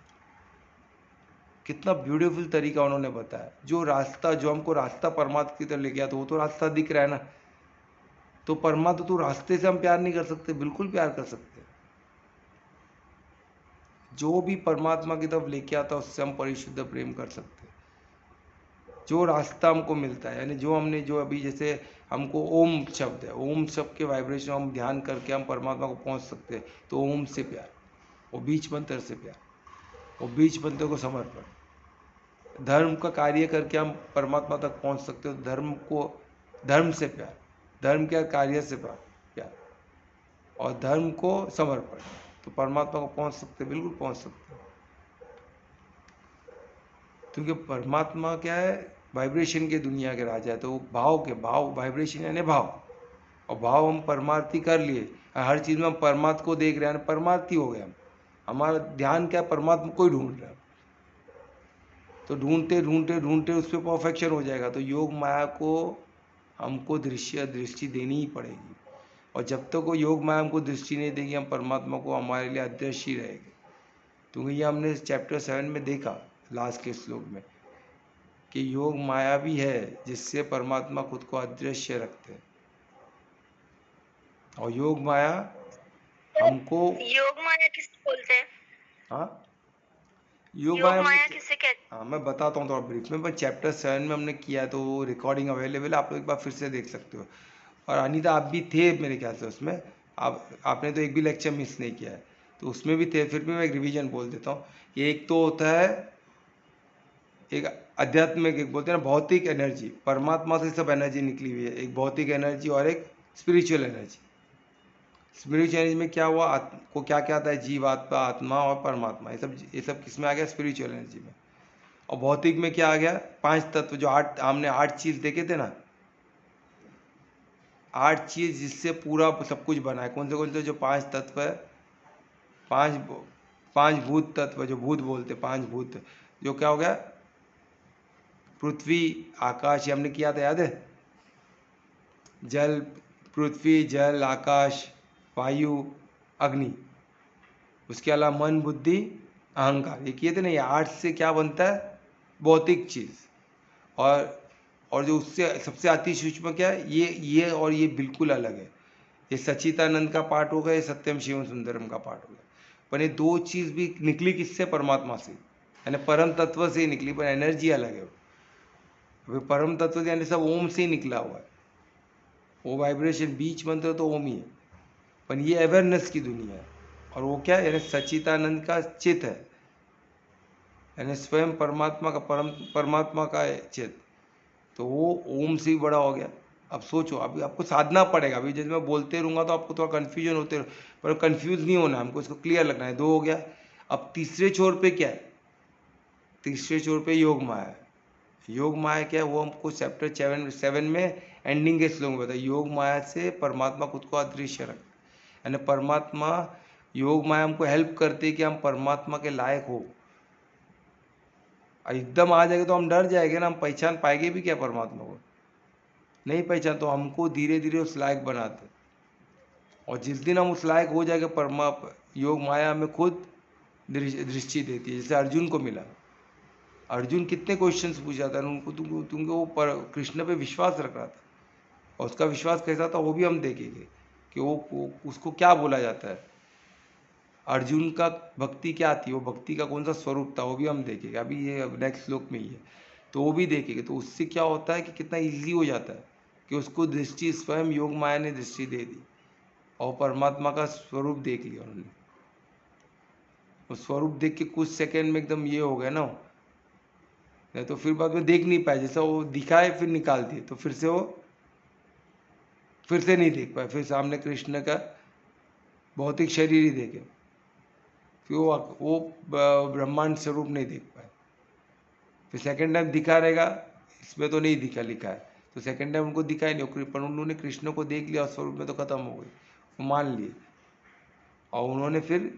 कितना ब्यूटीफुल तरीका उन्होंने बताया। जो रास्ता, जो हमको रास्ता परमात्मा की तरफ ले गया, तो वो तो रास्ता दिख रहा है ना। तो परमात्मा, तो रास्ते से हम प्यार नहीं कर सकते? बिल्कुल प्यार कर सकते हैं। जो भी परमात्मा की तरफ लेके आता है उससे हम परिशुद्ध प्रेम कर सकते हैं। जो रास्ता हमको मिलता है, यानी जो हमने, जो अभी जैसे हमको ओम शब्द है, ओम शब्द के वाइब्रेशन हम ध्यान करके हम परमात्मा को पहुंच सकते हैं। तो ओम से प्यार, वो बीच मंत्र से प्यार, वो बीच मंत्र को समर्पण, धर्म का कार्य करके हम परमात्मा तक पहुंच सकते हो। धर्म से प्यार, धर्म के कार्य से प्यार, और धर्म को समर्पण, तो परमात्मा को पहुंच सकते, बिल्कुल पहुंच सकते। क्योंकि परमात्मा क्या है? वाइब्रेशन के दुनिया के राजा है। तो भाव वाइब्रेशन यानी भाव, और भाव हम परमार्थी कर लिए। हर चीज़ में हम परमात्मा को देख रहे हैं, परमार्थी हो गए हम। हमारा ध्यान क्या? परमात्मा को ही ढूंढ रहे हैं। तो ढूंढते ढूंढते ढूंढते उस पर परफेक्शन हो जाएगा। तो योग माया को हमको दृष्टि देनी ही पड़ेगी। और जब तक वो योग माया हमको दृष्टि नहीं देगी, हम परमात्मा को हमारे लिए अदृश्य ही रहेंगे। तो ये हमने चैप्टर 7 में देखा, लास्ट के श्लोक में, कि योग माया भी है जिससे परमात्मा खुद को अदृश्य रखते हैं, और योग माया हमको, योग माया किसको बोलते हैं? हाँ योग योग माया माया किसे कहते हाँ मैं बताता हूँ थोड़ा ब्रीफ में, पर चैप्टर 7 में हमने किया है, तो वो रिकॉर्डिंग अवेलेबल है, आप लोग एक बार फिर से देख सकते हो। और अनीता आप भी थे मेरे ख्याल से उसमें, आपने तो एक भी लेक्चर मिस नहीं किया है, तो उसमें भी थे, फिर भी मैं एक रिवीजन बोल देता हूँ। एक तो होता है एक आध्यात्मिक, एक बोलते हैं ना भौतिक एनर्जी, परमात्मा से सब एनर्जी निकली हुई है, एक भौतिक एनर्जी और एक स्पिरिचुअल एनर्जी। स्पिरिचुअल एनर्जी में क्या हुआ, को क्या क्या आता है, जीव आत्मा, आत्मा और परमात्मा, ये सब किस में आ गया, स्पिरिचुअल एनर्जी में। और भौतिक में क्या आ गया, पांच तत्व, जो आठ, हमने आठ चीज देखे थे ना, आठ चीज जिससे पूरा सब कुछ बना है, कौन से जो पांच तत्व है, पांच पांच भूत तत्व, जो भूत बोलते, पांच भूत, जो क्या हो गया, पृथ्वी, आकाश, ये हमने किया था, याद है, जल, पृथ्वी, जल, आकाश, वायु, अग्नि, उसके अलावा मन, बुद्धि, अहंकार, ये किए थे ना। ये आठ से क्या बनता है, भौतिक चीज। और जो उससे सबसे अति सूक्ष्म क्या है, ये और ये बिल्कुल अलग है। ये सच्चिदानंद का पार्ट हो गया, ये सत्यम शिवम सुंदरम का पार्ट हो गया। पर ये दो चीज भी निकली किससे, परमात्मा से, यानी परम तत्व से ही निकली, पर एनर्जी अलग है। वो परम तत्व यानी सब ओम से ही निकला हुआ है, वो वाइब्रेशन, बीच मंत्र तो ओम ही है, पर ये अवेयरनेस की दुनिया है। और वो क्या है, यानी सच्चिदानंद का चित है, यानी स्वयं परमात्मा का, परमात्मा का चित, तो वो ओम से ही बड़ा हो गया। अब सोचो, अभी आपको साधना पड़ेगा, अभी जैसे मैं बोलते रहूँगा तो आपको थोड़ा कन्फ्यूजन होते रहो, पर कन्फ्यूज नहीं होना, हमको इसको क्लियर लगना है। दो हो गया, अब तीसरे छोर पे क्या है, तीसरे छोर पे योग माया है। योग माया क्या है, वो हमको चैप्टर 7 में एंडिंग के श्लोक में बताया, योग माया से परमात्मा खुद को अदृश्य रख, यानी परमात्मा, योग माया हमको हेल्प करती है कि हम परमात्मा के लायक हो। एकदम आ जाएगा तो हम डर जाएंगे ना, हम पहचान पाएंगे भी क्या परमात्मा को, नहीं पहचान, तो हमको धीरे धीरे उस लायक बनाते। और जिस दिन हम उस लायक हो जाएंगे, योग माया में खुद दृष्टि देती है, जैसे अर्जुन को मिला। अर्जुन कितने क्वेश्चंस पूछा था उनको, तुमको वो कृष्ण पे विश्वास रख रहा था, और उसका विश्वास कैसा था वो भी हम देखेंगे, कि वो उसको क्या बोला जाता है, अर्जुन का भक्ति क्या थी, वो भक्ति का कौन सा स्वरूप था, वो भी हम देखेंगे, अभी ये नेक्स्ट श्लोक में ही है, तो वो भी देखेंगे। तो उससे क्या होता है कि कितना ईजी हो जाता है, कि उसको दृष्टि स्वयं योग माया ने दृष्टि दे दी, और परमात्मा का स्वरूप देख लिया उन्होंने। वो स्वरूप देख के कुछ सेकंड में एकदम ये हो गया ना, नहीं तो फिर बाद में देख नहीं पाए, जैसा वो दिखाए फिर निकाल दिए, तो फिर से वो फिर से नहीं देख पाए, फिर सामने कृष्ण का भौतिक शरीर ही देखे, फिर वो ब्रह्मांड स्वरूप नहीं देख पाए। फिर सेकेंड टाइम दिखा रहेगा, इसमें तो नहीं दिखा लिखा है, तो सेकेंड टाइम उनको दिखा ही नहीं, पर उन्होंने कृष्ण को देख लिया, स्वरूप में तो खत्म हो गई, वो मान लिए, और उन्होंने फिर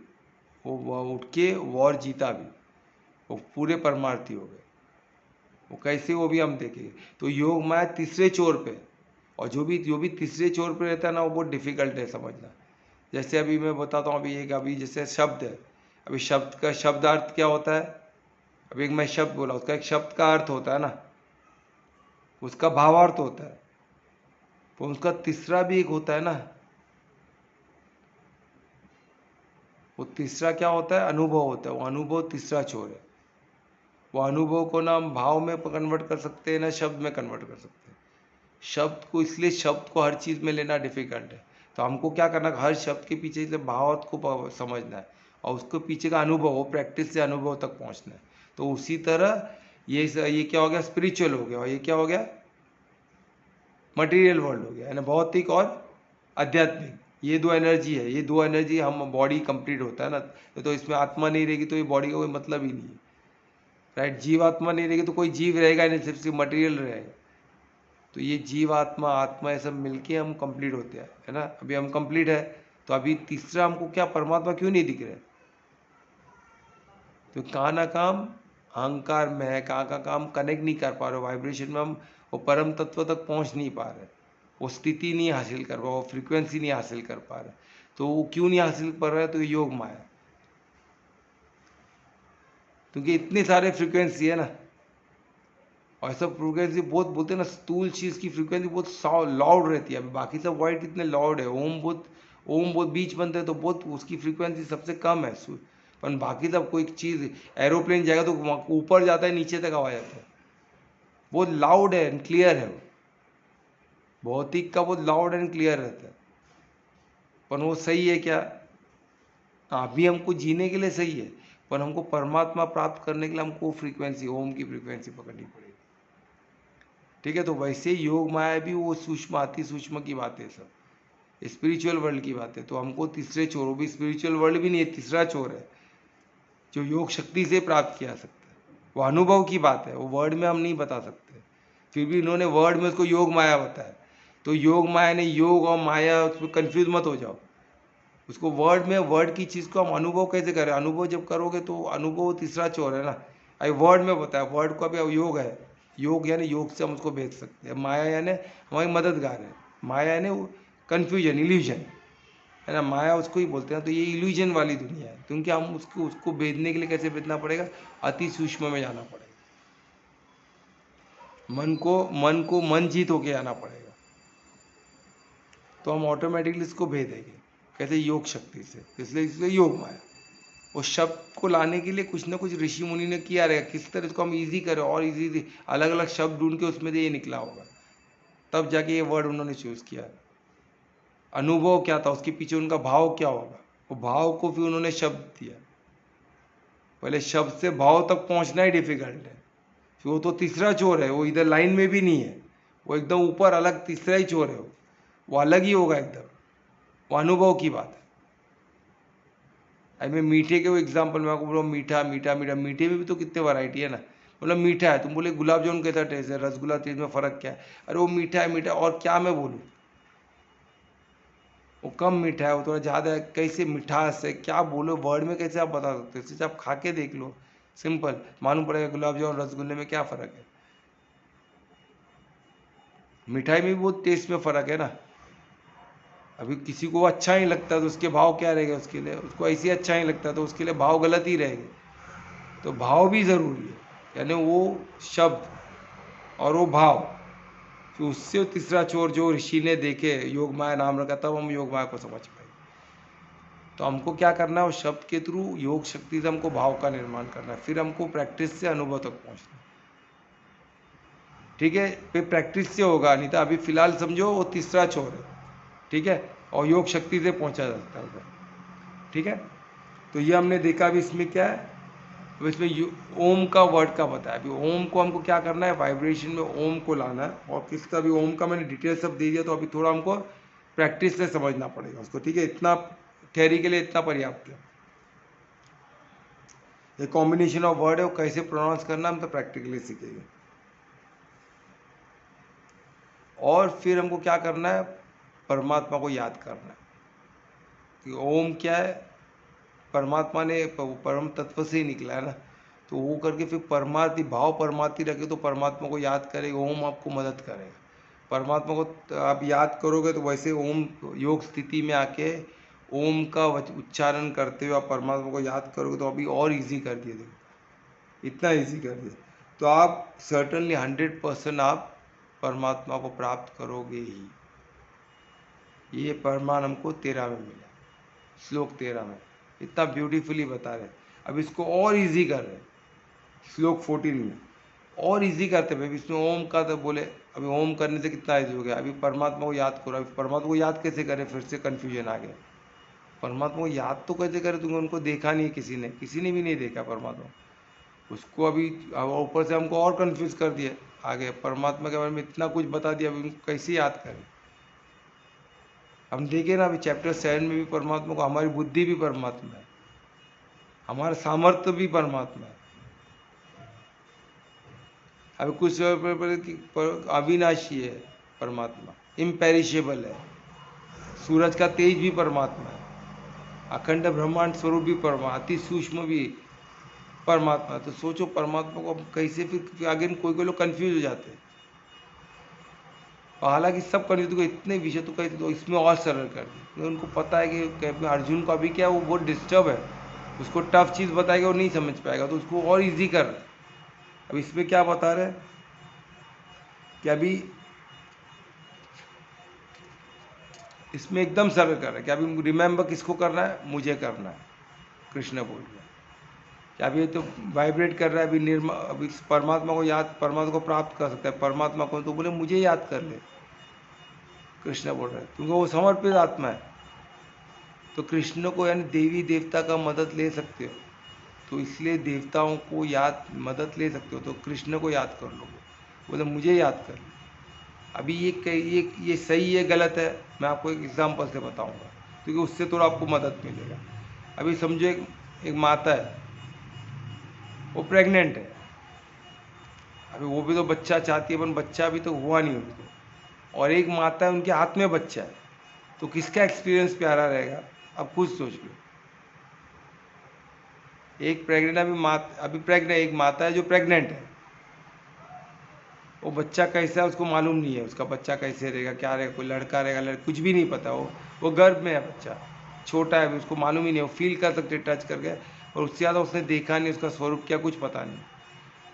वो उठ के वॉर जीता भी, वो पूरे परमार्थी हो गए। वो कैसे, वो भी हम देखेंगे। तो योग माया तीसरे छोर पे, और जो भी तीसरे छोर पे रहता है ना, वो बहुत डिफिकल्ट है समझना। जैसे अभी मैं बताता हूँ, अभी जैसे शब्द है, अभी शब्द का शब्दार्थ क्या होता है, अभी एक मैं शब्द बोला, उसका एक शब्द का अर्थ होता है ना, उसका भावार्थ होता है, तो उसका तीसरा भी एक होता है ना, वो तीसरा क्या होता है, अनुभव होता है, वो अनुभव तीसरा छोर है। वो अनुभव को ना हम भाव में कन्वर्ट कर सकते हैं, ना शब्द में कन्वर्ट कर सकते हैं। शब्द को, इसलिए शब्द को हर चीज़ में लेना डिफिकल्ट है, तो हमको क्या करना, हर शब्द के पीछे से भाव को समझना है, और उसको पीछे का अनुभव, वो प्रैक्टिस से अनुभव तक पहुंचना है। तो उसी तरह ये क्या हो गया, स्पिरिचुअल हो गया, और ये क्या हो गया, मटेरियल वर्ल्ड हो गया, यानी भौतिक और आध्यात्मिक, ये दो एनर्जी है, ये दो एनर्जी हम बॉडी कंप्लीट होता है ना, तो इसमें आत्मा नहीं रहेगी तो ये बॉडी का कोई मतलब ही नहीं है, राइट। जीवात्मा नहीं रहेगी तो कोई जीव रहेगा नहीं, सिर्फ मटेरियल रहेगा। तो ये जीव आत्मा, आत्मा, ये सब मिलके हम कंप्लीट होते हैं, है ना। अभी हम कंप्लीट है, तो अभी तीसरा हमको क्या, परमात्मा क्यों नहीं दिख रहा है, तो कहाँ ना काम अहंकार में है, कहाँ का काम कनेक्ट नहीं कर पा रहे, वाइब्रेशन में हम वो परम तत्व तक पहुंच नहीं पा रहे, वो स्थिति नहीं हासिल कर पा, वो फ्रीक्वेंसी नहीं हासिल कर पा रहे। तो वो क्यों नहीं हासिल कर रहा है, तो योग माया, क्योंकि इतने सारे फ्रीक्वेंसी है ना, और ऐसा फ्रीक्वेंसी बहुत बोलते हैं ना, स्थूल चीज़ की फ्रीक्वेंसी बहुत लाउड रहती है। अभी बाकी सब वर्ड कितने लाउड है, ओम बहुत बीच बनते हैं तो बहुत उसकी फ्रीक्वेंसी सबसे कम है। पर बाकी सब कोई चीज़, एरोप्लेन जाएगा तो ऊपर जाता है, नीचे तक आवाज आता है, बहुत लाउड है एंड क्लियर है। भौतिक का बहुत लाउड एंड क्लियर रहता है, पर वो सही है क्या? अभी हमको जीने के लिए सही है, पर हमको परमात्मा प्राप्त करने के लिए हमको फ्रीक्वेंसी, ओम की फ्रीक्वेंसी पकड़नी पड़ेगी। ठीक है, तो वैसे योग माया भी वो सूक्ष्म, अति सूक्ष्म की बात है, सब स्पिरिचुअल वर्ल्ड की बात है। तो हमको तीसरे चोर, वो भी स्पिरिचुअल वर्ल्ड भी नहीं है, तीसरा चोर है जो योग शक्ति से प्राप्त किया सकता है। वो अनुभव की बात है, वो वर्ड में हम नहीं बता सकते, फिर भी इन्होंने वर्ड में उसको योग माया बताया। तो योग माया ने योग और माया, उसमें कन्फ्यूज मत हो जाओ। उसको वर्ड में, वर्ड की चीज़ को हम अनुभव कैसे करें? अनुभव जब करोगे तो अनुभव तीसरा चोर है ना। अभी वर्ड में बताया, वर्ड को अभी योग है, योग यानी योग से हम उसको भेज सकते हैं। माया यानी हमारी मददगार है, माया यानी कन्फ्यूजन, इल्यूजन है ना, माया उसको ही बोलते हैं। तो ये इल्यूजन वाली दुनिया है, क्योंकि हम उसको भेदने के लिए कैसे भेजना पड़ेगा? अति सूक्ष्म में जाना पड़ेगा, मन जीत होके आना पड़ेगा, तो हम ऑटोमेटिकली इसको भेदेंगे। कैसे? योग शक्ति से। इसलिए योग माया, उस शब्द को लाने के लिए कुछ ना कुछ ऋषि मुनि ने किया रहेगा, किस तरह इसको हम इजी करें, और इजी अलग अलग शब्द ढूंढ के उसमें से ये निकला होगा, तब जाके ये वर्ड उन्होंने चूज किया। अनुभव क्या था, उसके पीछे उनका भाव क्या होगा, वो भाव को फिर उन्होंने शब्द दिया। पहले शब्द से भाव तक पहुंचना ही डिफिकल्ट है, फिर वो तो तीसरा चोर है, वो इधर लाइन में भी नहीं है, वो एकदम ऊपर अलग तीसरा ही चोर है, वो अलग ही होगा एकदम, वो अनुभव की बात है। मैं मीठे के वो एग्जाम्पल मैं आपको बोला, मीठा मीठा मीठा, मीठे में भी तो कितने वैरायटी है ना। मतलब मीठा है, तुम बोले गुलाब जामुन कैसा टेस्ट है, रसगुल्ला, तेज में फ़र्क क्या है? अरे वो मीठा है, मीठा, और क्या मैं बोलूँ, वो कम मीठा है, वो थोड़ा ज़्यादा है, कैसे मिठास है, क्या बोलो वर्ड में कैसे आप बता सकते हो? सिर्फ आप खा के देख लो, सिंपल मालूम पड़ेगा गुलाब जामुन रसगुल्ले में क्या फ़र्क है। मिठाई में भी बहुत टेस्ट में फ़र्क है ना। अभी किसी को अच्छा नहीं लगता तो उसके भाव क्या रहेगा? उसके लिए, उसको ऐसे अच्छा नहीं लगता तो उसके लिए भाव गलत ही रहेंगे। तो भाव भी ज़रूरी है, यानी वो शब्द और वो भाव, तो उससे तीसरा चोर जो ऋषि ने देखे, योग माया नाम रखा, तब हम योग माया को समझ पाए। तो हमको क्या करना है? उस शब्द के थ्रू योग शक्ति से हमको भाव का निर्माण करना है, फिर हमको प्रैक्टिस से अनुभव तक पहुंचना है। ठीक है, फिर प्रैक्टिस से होगा, नहीं तो अभी फिलहाल समझो वो तीसरा चोर है। ठीक है, और योग शक्ति से पहुंचा जा सकता है। ठीक है, तो ये हमने देखा। अभी इसमें क्या है? अब इसमें ओम का वर्ड का बताया। अभी ओम को हमको क्या करना है? वाइब्रेशन में ओम को लाना है, और किसका भी ओम का मैंने डिटेल सब दे दिया, तो अभी थोड़ा हमको प्रैक्टिस से समझना पड़ेगा उसको। ठीक है, इतना थ्योरी के लिए इतना पर्याप्त है। ये कॉम्बिनेशन ऑफ वर्ड है, वो कैसे प्रोनाउंस करना हम तो प्रैक्टिकली सीखेंगे। और फिर हमको क्या करना है? परमात्मा को याद करना है कि ओम क्या है, परमात्मा ने परम तत्व से ही निकला है ना। तो वो करके फिर परमार्थी भाव, परमार्थी रखे तो परमात्मा को याद करेगा, ओम आपको मदद करेगा। परमात्मा को आप याद करोगे तो वैसे ओम योग स्थिति में आके ओम का उच्चारण करते हुए आप परमात्मा को याद करोगे तो अभी और इजी कर दिए, देखो इतना इजी कर दिया। तो आप सर्टनली 100% आप परमात्मा को प्राप्त करोगे ही। ये प्रमाण हमको 13 में मिला, श्लोक 13 में इतना ब्यूटीफुली बता रहे। अब इसको और इजी कर रहे, श्लोक 14 में और इजी करते भाई। इसमें ओम का तो बोले, अभी ओम करने से कितना इजी हो गया। अभी परमात्मा को याद करो, अभी परमात्मा को याद कैसे करें? फिर से कन्फ्यूजन आ गया। परमात्मा को याद तो कैसे करें? तुमने उनको देखा नहीं, किसी ने भी नहीं देखा परमात्मा उसको। अभी ऊपर से हमको और कन्फ्यूज कर दिया आगे, परमात्मा के बारे में इतना कुछ बता दिया, अभी उनको कैसे याद करें? हम देखें ना, अभी चैप्टर 7 में भी परमात्मा को, हमारी बुद्धि भी परमात्मा है, हमारा सामर्थ्य भी परमात्मा है। अभी कुछ अविनाशी है परमात्मा, इम्पेरिशेबल है। सूरज का तेज भी परमात्मा है, अखंड ब्रह्मांड स्वरूप भी परमात्मा, अति सूक्ष्म भी परमात्मा। तो सोचो परमात्मा को कैसे, फिर आगे कोई लोग कंफ्यूज हो जाते हैं। हालांकि सब कंफ्यूज, इतने विषय तो कहते, तो इसमें और सरल कर दिए। उनको पता है कि अर्जुन को अभी क्या, वो बहुत डिस्टर्ब है, उसको टफ चीज़ बताएगा वो नहीं समझ पाएगा, तो उसको और इजी कर रहे हैं। अब इसमें क्या बता रहे हैं? कि अभी इसमें एकदम सरल कर रहा है कि अभी रिमेंबर किसको करना है, मुझे करना है। कृष्ण बोल रहे हैं कि अभी तो वाइब्रेट कर रहा है, अभी परमात्मा को याद, परमात्मा को प्राप्त कर सकता है, परमात्मा को तो बोले मुझे याद कर ले। कृष्ण बोल रहे हैं क्योंकि वो समर्पित आत्मा है। तो कृष्ण को यानी देवी देवता का मदद ले सकते हो, तो इसलिए देवताओं को याद मदद ले सकते हो, तो कृष्ण को याद कर लो, बोले मुझे याद कर लो। अभी ये सही है गलत है, मैं आपको एक एग्जांपल से बताऊंगा, क्योंकि उससे थोड़ा आपको मदद मिलेगा। अभी समझो एक माता है, वो प्रेग्नेंट है, अभी वो भी तो बच्चा चाहती है, पर बच्चा अभी तो हुआ नहीं उनको, और एक माता है उनके हाथ में बच्चा है, तो किसका एक्सपीरियंस प्यारा रहेगा, अब खुद सोच लो। एक प्रेग्नेंट अभी प्रेग्नेंट एक माता है जो प्रेग्नेंट है, वो बच्चा कैसा है उसको मालूम नहीं है, उसका बच्चा कैसे रहेगा, क्या रहेगा, कोई लड़का रहेगा लड़का, कुछ भी नहीं पता। वो गर्भ में है, बच्चा छोटा है, उसको मालूम ही नहीं, वो फील कर सकते टच करके, और उससे ज़्यादा उसने देखा नहीं, उसका स्वरूप क्या कुछ पता नहीं।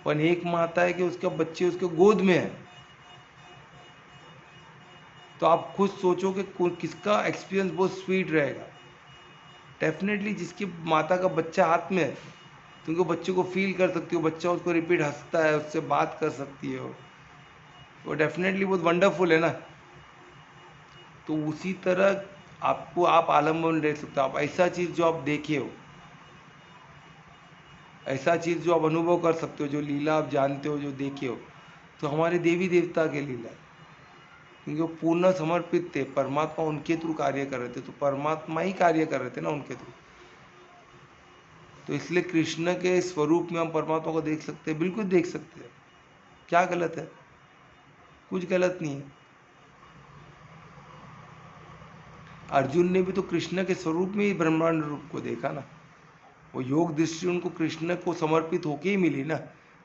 पर एक माता है कि उसका बच्चे उसके गोद में है, तो आप खुद सोचो कि किसका एक्सपीरियंस बहुत स्वीट रहेगा। डेफिनेटली जिसकी माता का बच्चा हाथ में है, क्योंकि बच्चे को फील कर सकती हो, बच्चा उसको रिपीट हंसता है, उससे बात कर सकती हो, वो डेफिनेटली बहुत वंडरफुल है ना। तो उसी तरह आपको आप आलम्बन ले सकते हो, आप ऐसा चीज़ जो आप देखे हो, ऐसा चीज़ जो आप अनुभव कर सकते हो, जो लीला आप जानते हो, जो देखे हो, तो हमारे देवी देवता के लीला है, क्योंकि वो पूर्ण समर्पित थे, परमात्मा उनके थ्रू कार्य कर रहे थे, तो परमात्मा ही कार्य कर रहे थे ना उनके थ्रू। तो इसलिए कृष्ण के स्वरूप में हम परमात्मा को देख सकते हैं, बिल्कुल देख सकते हैं। क्या गलत है, कुछ गलत नहीं है। अर्जुन ने भी तो कृष्ण के स्वरूप में ही ब्रह्मांड रूप को देखा ना, वो योग दृष्टि उनको कृष्ण को समर्पित होके ही मिली ना।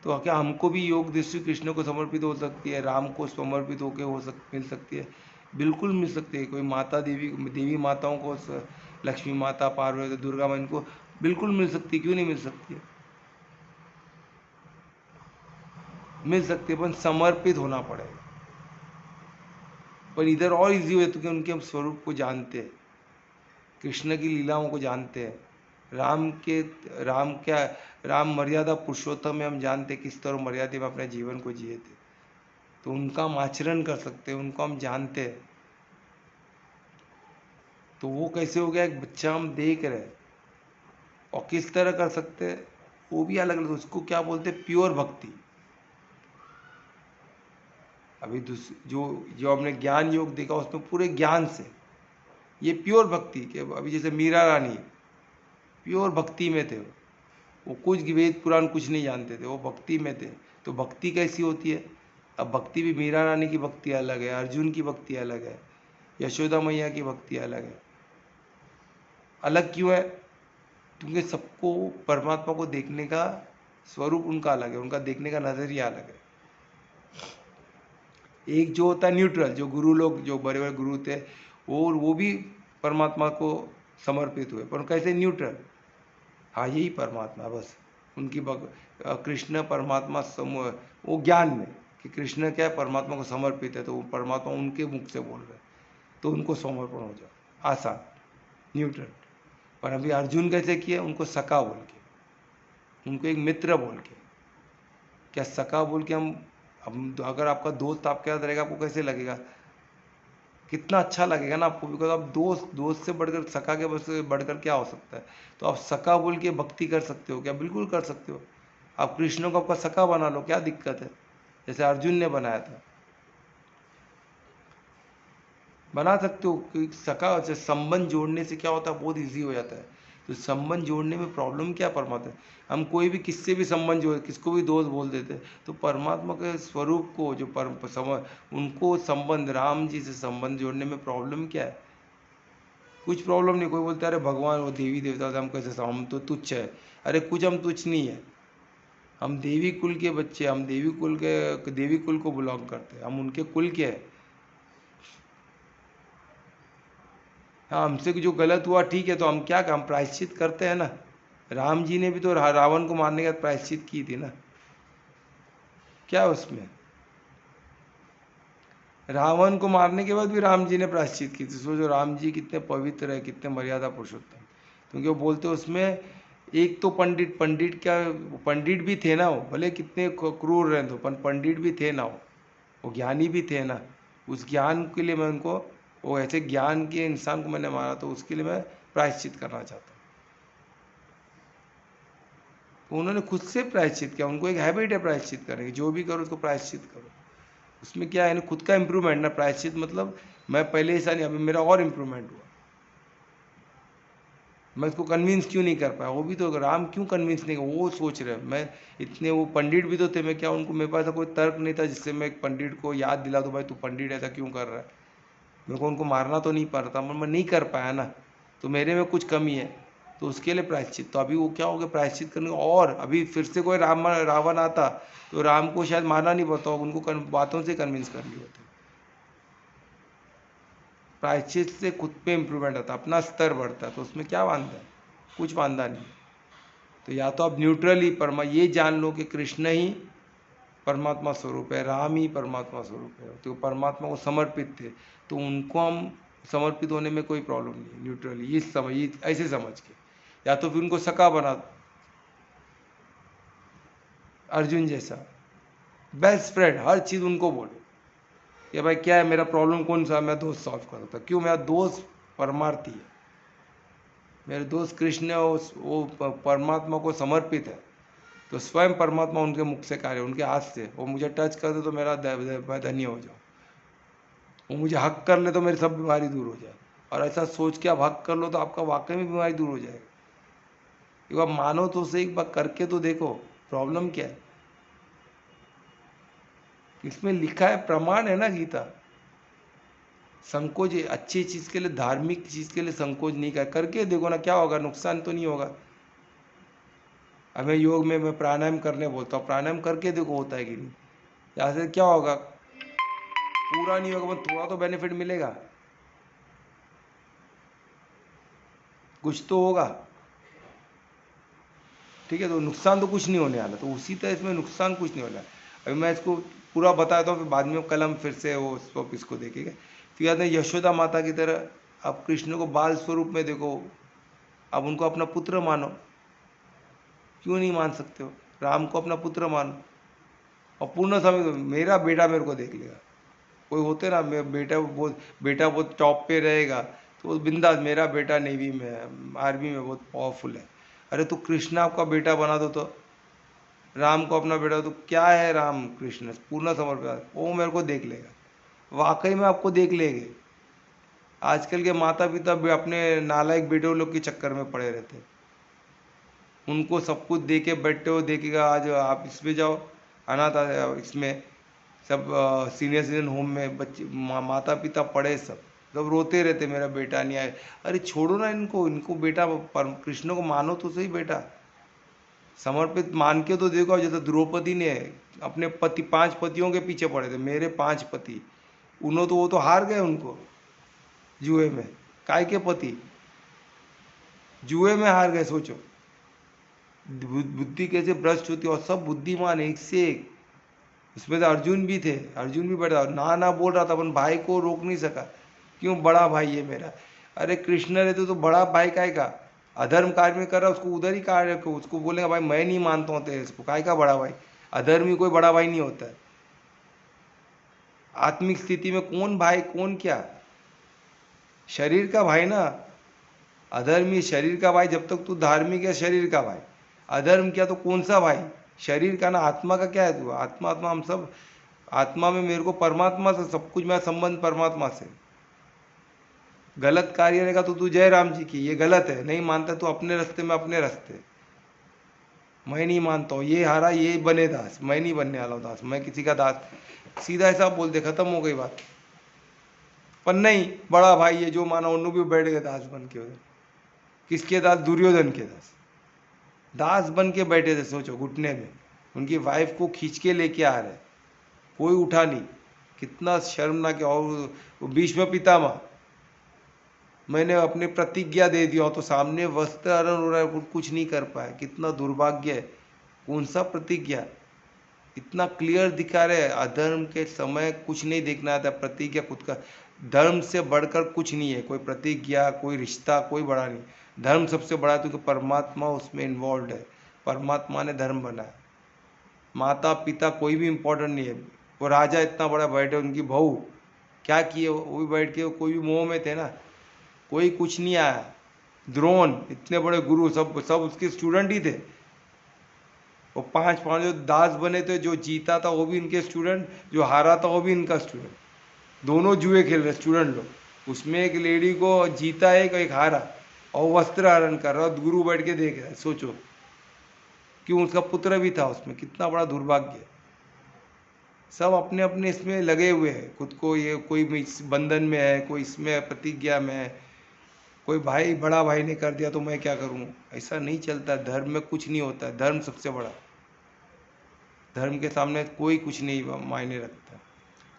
तो क्या हमको भी योग दृष्टि कृष्ण को समर्पित हो सकती है, राम को समर्पित होके मिल सकती है? बिल्कुल मिल सकती है। कोई माता देवी देवी माताओं को लक्ष्मी माता, पार्वती, दुर्गा माँ, इनको बिल्कुल मिल सकती है, क्यों नहीं मिल सकती है? मिल सकती है, पर समर्पित होना पड़ेगा। पर इधर और इजी हो, तो कि उनके हम स्वरूप को जानते हैं, कृष्ण की लीलाओं को जानते हैं, राम क्या, राम मर्यादा पुरुषोत्तम में हम जानते किस तरह मर्यादा में अपने जीवन को जिए थे, तो उनका हम आचरण कर सकते हैं, उनको हम जानते हैं। तो वो कैसे हो गया, एक बच्चा हम देख रहे हैं, और किस तरह कर सकते हैं वो भी अलग अलग, उसको क्या बोलते हैं, प्योर भक्ति। अभी जो जो हमने ज्ञान योग देखा, उसमें पूरे ज्ञान से ये प्योर भक्ति के, अभी जैसे मीरा रानी प्योर भक्ति में थे, वो कुछ वेद पुराण कुछ नहीं जानते थे, वो भक्ति में थे। तो भक्ति कैसी होती है, अब भक्ति भी मीरा रानी की भक्ति अलग है, अर्जुन की भक्ति अलग है, यशोदा मैया की भक्ति अलग है। अलग क्यों है? क्योंकि सबको परमात्मा को देखने का स्वरूप उनका अलग है, उनका देखने का नजरिया अलग है। एक जो होता है न्यूट्रल, जो गुरु लोग, जो बड़े बड़े गुरु थे, वो भी परमात्मा को समर्पित हुए, पर कैसे, न्यूट्रल, हाँ यही परमात्मा बस। उनकी कृष्ण परमात्मा समूह, वो ज्ञान में कि कृष्ण क्या है, परमात्मा को समर्पित है, तो वो परमात्मा उनके मुख से बोल रहे, तो उनको समर्पण हो जाओ, आसान, न्यूट्रल। पर अभी अर्जुन कैसे किए, उनको सखा बोल के, उनको एक मित्र बोल के, क्या सखा बोल के हम अगर आपका दोस्त आपके साथ रहेगा, आपको कैसे लगेगा, कितना अच्छा लगेगा ना आपको, बिकॉज आप दोस्त से बढ़कर, सखा के बस बढ़कर क्या हो सकता है। तो आप सखा बोल के भक्ति कर सकते हो क्या, बिल्कुल कर सकते हो। आप कृष्ण को आपका सखा बना लो, क्या दिक्कत है, जैसे अर्जुन ने बनाया था, बना सकते हो। सखा से संबंध जोड़ने से क्या होता है, बहुत ईजी हो जाता है। तो संबंध जोड़ने में प्रॉब्लम क्या, परमात्मा, हम कोई भी किससे भी संबंध जोड़, किसको भी दोस्त बोल देते, तो परमात्मा के स्वरूप को जो उनको संबंध, राम जी से संबंध जोड़ने में प्रॉब्लम क्या है, कुछ प्रॉब्लम नहीं। कोई बोलता है अरे भगवान, वो देवी देवता से हम कैसे, हम तो तुच्छ है। अरे कुछ हम तुच्छ नहीं है, हम देवी कुल के बच्चे, हम देवी कुल को बिलोंग करते हैं, हम उनके कुल के हैं। हाँ, हमसे जो गलत हुआ ठीक है, तो हम क्या, हम प्रायश्चित करते हैं ना। राम जी ने भी तो रावण को मारने का प्रायश्चित की थी ना, क्या उसमें, रावण को मारने के बाद भी राम जी ने प्रायश्चित की थी। सोचो राम जी कितने पवित्र है, कितने मर्यादा पुरुषोत्तम, क्योंकि वो बोलते उसमें एक तो पंडित, पंडित क्या, पंडित भी थे ना, वो भले कितने क्रूर रहे तो, पर पंडित भी थे ना, वो ज्ञानी भी थे ना। उस ज्ञान के लिए मैं उनको, वो ऐसे ज्ञान के इंसान को मैंने मारा, तो उसके लिए मैं प्रायश्चित करना चाहता हूँ। तो उन्होंने खुद से प्रायश्चित किया, उनको एक हैबिट है प्रायश्चित करने की, जो भी करो उसको प्रायश्चित करो। उसमें क्या है ना, खुद का इम्प्रूवमेंट ना, प्रायश्चित मतलब मैं पहले ऐसा नहीं, अभी मेरा और इम्प्रूवमेंट हुआ। मैं उसको कन्विंस क्यों नहीं कर पाया, वो भी तो राम क्यों कन्विंस नहीं, वो सोच रहे, मैं इतने, वो पंडित भी तो थे, मैं क्या उनको, मेरे पास कोई तर्क नहीं था जिससे मैं एक पंडित को याद दिला दूँ, भाई तू पंडित ऐसा क्यों कर रहा है। मेरे को उनको मारना तो नहीं पड़ता, मैं नहीं कर पाया ना, तो मेरे में कुछ कमी है, तो उसके लिए प्रायश्चित। तो अभी वो क्या हो गया, प्रायश्चित करने को, और अभी फिर से कोई रावण आता तो राम को शायद मारना नहीं पड़ता, उनको बातों से कन्विंस करनी होती। प्रायश्चित से खुद पे इम्प्रूवमेंट आता, अपना स्तर बढ़ता है, तो उसमें क्या वांधा है, कुछ वांधा नहीं। तो या तो आप न्यूट्रली ये जान लो कि कृष्ण ही परमात्मा स्वरूप है, राम ही परमात्मा स्वरूप है, तो परमात्मा को समर्पित थे, तो उनको हम समर्पित होने में कोई प्रॉब्लम नहीं, न्यूट्रली ये समझ, ये ऐसे समझ के, या तो फिर उनको सका बना दो, अर्जुन जैसा बेस्ट फ्रेंड, हर चीज़ उनको बोलो कि भाई क्या है मेरा प्रॉब्लम, कौन सा, मैं दोस्त सॉल्व कर सकता, क्यों, मेरा दोस्त परमार्थी है, मेरे दोस्त कृष्ण है, वो परमात्मा को समर्पित है, तो स्वयं परमात्मा उनके मुख से कार्य, उनके हाथ से वो मुझे टच कर दे तो मेरा मैं धन्य हो जाऊँ, वो मुझे हक कर ले तो मेरी सब बीमारी दूर हो जाए। और ऐसा सोच के आप हक कर लो तो आपका वाकई में बीमारी दूर हो जाएगी। एक बार मानो तो उसे, एक बार करके तो देखो, प्रॉब्लम क्या है। इसमें लिखा है, प्रमाण है ना गीता, संकोच, अच्छी चीज़ के लिए, धार्मिक चीज़ के लिए संकोच नहीं कर, करके देखो ना, क्या होगा, नुकसान तो नहीं होगा। हमें योग में मैं प्राणायाम करने बोलता हूँ, प्राणायाम करके देखो होता है कि नहीं, यहाँ से क्या होगा, पूरा नहीं होगा, थोड़ा तो बेनिफिट मिलेगा, कुछ तो होगा, ठीक है। तो नुकसान तो कुछ नहीं होने वाला, तो उसी तरह इसमें नुकसान कुछ नहीं होने वाला। अभी मैं इसको पूरा बताता हूँ, फिर बाद में कल हम फिर से वो टॉपिक इसको देखेंगे। फिर याद है, यशोदा माता की तरह आप कृष्ण को बाल स्वरूप में देखो, आप उनको अपना पुत्र मानो, क्यों नहीं मान सकते हो, राम को अपना पुत्र मानो, और पूर्ण समय दो, मेरा बेटा मेरे को देख लेगा। कोई होते ना, मेरा बेटा बहुत टॉप पे रहेगा, तो वो बिंदास, मेरा बेटा नेवी में है, आर्मी में बहुत पावरफुल है, अरे तो कृष्ण आपका बेटा बना दो, तो राम को अपना बेटा, तो क्या है, राम कृष्ण पूर्ण समर्पित, वो मेरे को देख लेगा, वाकई में आपको देख लेंगे। आजकल के माता पिता भी अपने नालायक बेटों लोग के चक्कर में पड़े रहते हैं, उनको सब कुछ दे के बैठे हो, देखेगा आज आप इसमें जाओ, अनाथ इसमें सब सीनियर सिटीजन होम में बच्चे माता पिता पड़े, सब सब रोते रहते, मेरा बेटा नहीं आए। अरे छोड़ो ना इनको, इनको बेटा कृष्ण को मानो तो सही, बेटा समर्पित मान के तो देखो। जैसे द्रौपदी ने अपने पति, 5 पतियों के पीछे पड़े थे, मेरे 5 पति, उन्होंने तो, वो तो हार गए उनको जुए में, काय के पति, जुए में हार गए, सोचो बुद्धि कैसे भ्रष्ट होती है। और सब बुद्धिमान एक से एक, उसमें तो अर्जुन भी थे, अर्जुन भी बैठा ना ना बोल रहा था, अपन भाई को रोक नहीं सका, क्यों, बड़ा भाई है मेरा। अरे कृष्ण रहते तो बड़ा भाई काय का, अधर्म कार्य में कर रहा, उसको उधर ही कार्य रखो, उसको बोलेगा भाई मैं नहीं मानता हूँ तेरे, इसको काय का बड़ा भाई, अधर्मी कोई बड़ा भाई नहीं होता है। आत्मिक स्थिति में कौन भाई कौन क्या, शरीर का भाई ना, अधर्मी शरीर का भाई, जब तक तू धार्मिक है शरीर का भाई, अधर्म किया तो कौन सा भाई, शरीर का ना, आत्मा का क्या है तू, आत्मा, आत्मा हम सब, आत्मा में मेरे को परमात्मा से सब कुछ, मेरा संबंध परमात्मा से। गलत कार्य रहेगा तो तू जय राम जी की, ये गलत है, नहीं मानता तो अपने रास्ते में, अपने रास्ते, मैं नहीं मानता हूँ, ये हारा ये बने दास, मैं नहीं बनने वाला हूँ दास, मैं किसी का दास, सीधा ऐसा बोल दे, खत्म हो गई बात। पर नहीं, बड़ा भाई है, जो माना उन्होंने भी बैठ गए दास बन के उधर, किसके दास, दुर्योधन के दास, दास बन के बैठे थे, सोचो घुटने में, उनकी वाइफ को खींच के लेके आ रहे, कोई उठा नहीं, कितना शर्मनाक है। और भीष्म पितामह, मैंने अपनी प्रतिज्ञा दे दिया तो सामने वस्त्र हरण हो रहा है, कुछ नहीं कर पाया, कितना दुर्भाग्य है, कौन सा प्रतिज्ञा, इतना क्लियर दिखा रहे हैं, अधर्म के समय कुछ नहीं देखना आता, प्रतिज्ञा खुद का, धर्म से बढ़कर कुछ नहीं है, कोई प्रतिज्ञा, कोई रिश्ता, कोई बड़ा नहीं। धर्म सबसे बड़ा है क्योंकि परमात्मा उसमें इन्वॉल्व है, परमात्मा ने धर्म बनाया। माता पिता कोई भी इम्पोर्टेंट नहीं है। वो राजा इतना बड़ा बैठे, उनकी बहू क्या किए, वो भी बैठ के, कोई भी मोह में थे ना, कोई कुछ नहीं आया। द्रोण इतने बड़े गुरु, सब सब उसके स्टूडेंट ही थे। वो पांच पांच जो दास बने थे, जो जीता था वो भी इनके स्टूडेंट, जो हारा था वो भी इनका स्टूडेंट। दोनों जुए खेल रहे स्टूडेंट लोग, उसमें एक लेडी को जीता है, एक हारा, और वस्त्र हरण कर रहा, और गुरु बैठ के देख रहा है। सोचो, क्यों, उसका पुत्र भी था उसमें, कितना बड़ा दुर्भाग्य है। सब अपने अपने इसमें लगे हुए हैं, खुद को ये, कोई इस बंधन में है, कोई इसमें प्रतिज्ञा में है, कोई भाई, बड़ा भाई ने कर दिया तो मैं क्या करूं। ऐसा नहीं चलता, धर्म में कुछ नहीं होता है, धर्म सबसे बड़ा, धर्म के सामने कोई कुछ नहीं मायने रखता।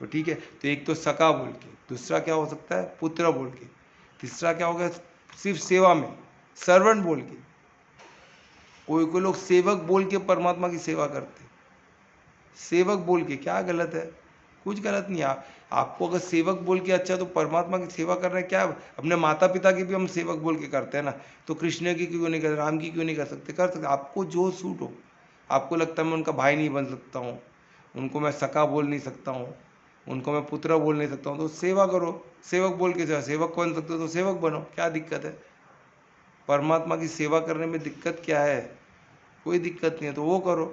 तो ठीक है, तो एक तो सका बोल के, दूसरा क्या हो सकता है, पुत्र बोल के, तीसरा क्या होगा, सिर्फ सेवा में सर्वेंट बोल के। कोई कोई लोग सेवक बोल के परमात्मा की सेवा करते, सेवक बोल के क्या गलत है, कुछ गलत नहीं। आपको अगर सेवक बोल के अच्छा, तो परमात्मा की सेवा कर रहे हैं क्या, अपने माता पिता की भी हम सेवक बोल के करते हैं ना, तो कृष्ण की क्यों नहीं कर, राम की क्यों नहीं कर सकते, कर सकते, आपको जो सूट हो। आपको लगता है मैं उनका भाई नहीं बन सकता हूँ, उनको मैं सका बोल नहीं सकता हूँ, उनको मैं पुत्र बोल नहीं सकता हूँ, तो सेवा करो, सेवक बोल के सेवक बन सकते हो तो सेवक बनो, क्या दिक्कत है। परमात्मा की सेवा करने में दिक्कत क्या है, कोई दिक्कत नहीं है, तो वो करो।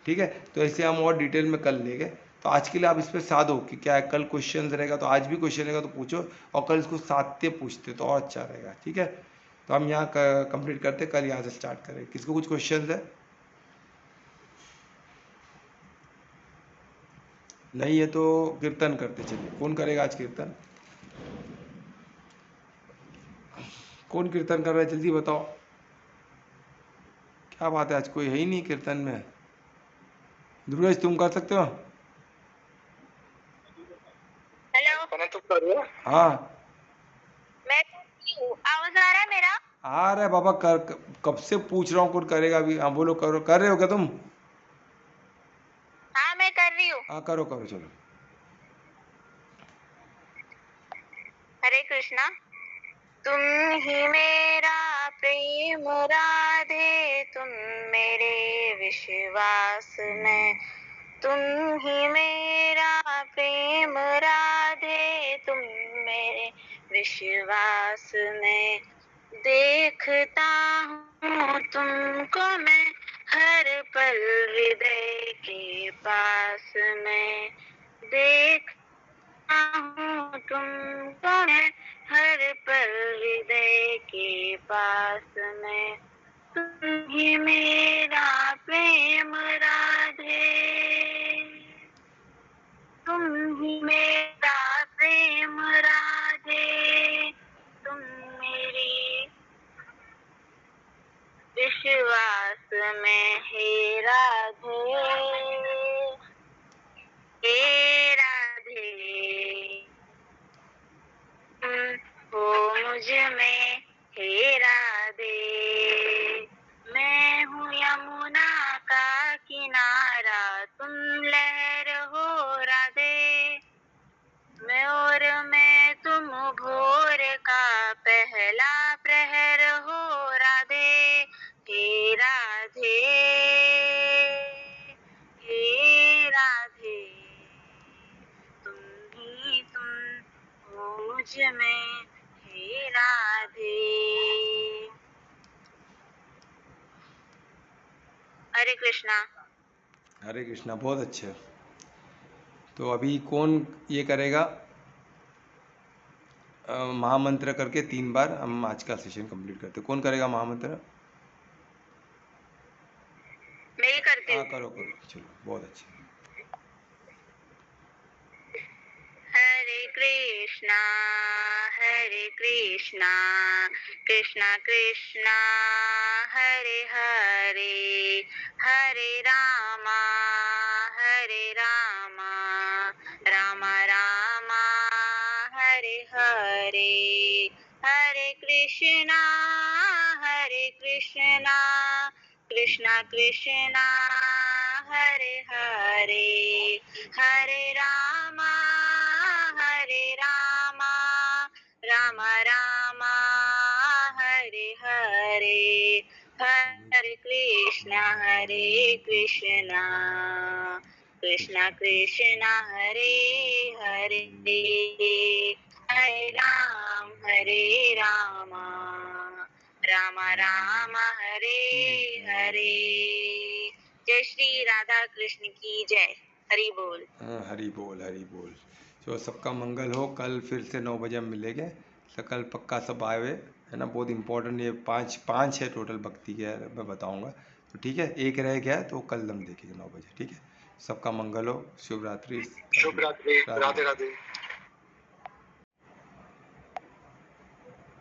ठीक है, तो ऐसे हम और डिटेल में कर लेंगे। तो आज के लिए आप इस पर साध हो कि क्या है, कल क्वेश्चन रहेगा, तो आज भी क्वेश्चन रहेगा तो पूछो, और कल इसको साधते पूछते तो और अच्छा रहेगा। ठीक है, तो हम यहाँ कंप्लीट करते, कल यहाँ से स्टार्ट करें। किसको कुछ क्वेश्चन है, नहीं है तो कीर्तन करते चलिए। कौन करेगा आज कीर्तन, कौन कीर्तन कर रहा है, जल्दी बताओ। क्या बात है, आज कोई है ही नहीं कीर्तन में। ध्रुवेश तुम कर सकते हो, हेलो। तो करो। हाँ मैं आवाज आ रहा है मेरा? आ रहा है बाबा, कर, कब से पूछ रहा हूँ, कौन करेगा अभी, हाँ बोलो, करो, कर रहे हो क्या तुम। हाँ, मैं कर रही हूँ। हाँ करो करो चलो। हरे कृष्णा। तुम ही मेरा प्रेम राधे, तुम मेरे विश्वास में। तुम ही मेरा प्रेम राधे, तुम मेरे विश्वास में। देखता हूँ तुमको मैं हर पल हृदय के पास में। देखता हूँ तुमको मैं हर पल हृदय के पास में। तुम ही मेरा प्रेम राधे, तुम ही मेरा प्रेम राधे, तुम मेरी विश्वास में। हे राधे, हे राधे, तुम हो मुझ में। हे राधे, मैं हूँ यमुना का किनारा, तुम लहर हो राधे। मैं और मैं तुम भोर का पहला प्रहर हो राधे। हे राधे, हे राधे, तुम ही तुम हो मुझ में। हे राधे। हरे कृष्णा। हरे कृष्णा, बहुत अच्छे। तो अभी कौन ये करेगा, महामंत्र करके 3 बार हम आज का सेशन कंप्लीट करते, कौन करेगा महामंत्र। मैं ही करती हाँ हूँ। करो करो चलो, बहुत अच्छे। हरे कृष्णा, हरे कृष्णा, कृष्णा कृष्णा, हरे हरे, हरे रामा, हरे रामा, रामा रामा, हरे हरे, हरे कृष्णा, हरे कृष्णा, कृष्णा कृष्णा, हरे हरे हरे रामा राम रामा हरे हरे हरे कृष्णा कृष्ण कृष्ण हरे हरे हरे रामा राम राम हरे हरे। जय श्री राधा कृष्ण की जय। हरि बोल। हाँ, हरि बोल हरि बोल। तो सबका मंगल हो। कल फिर से 9 बजे हम मिलेंगे। तो कल पक्का सब आए हुए है ना। बहुत इंपॉर्टेंट ये पाँच पाँच है टोटल भक्ति के, मैं बताऊंगा। तो ठीक है, एक रह गया तो कल हम देखेंगे 9 बजे। ठीक है, सबका मंगल हो। शुभ रात्रि। शुभ रात्रि। राधे राधे राधे। राधे।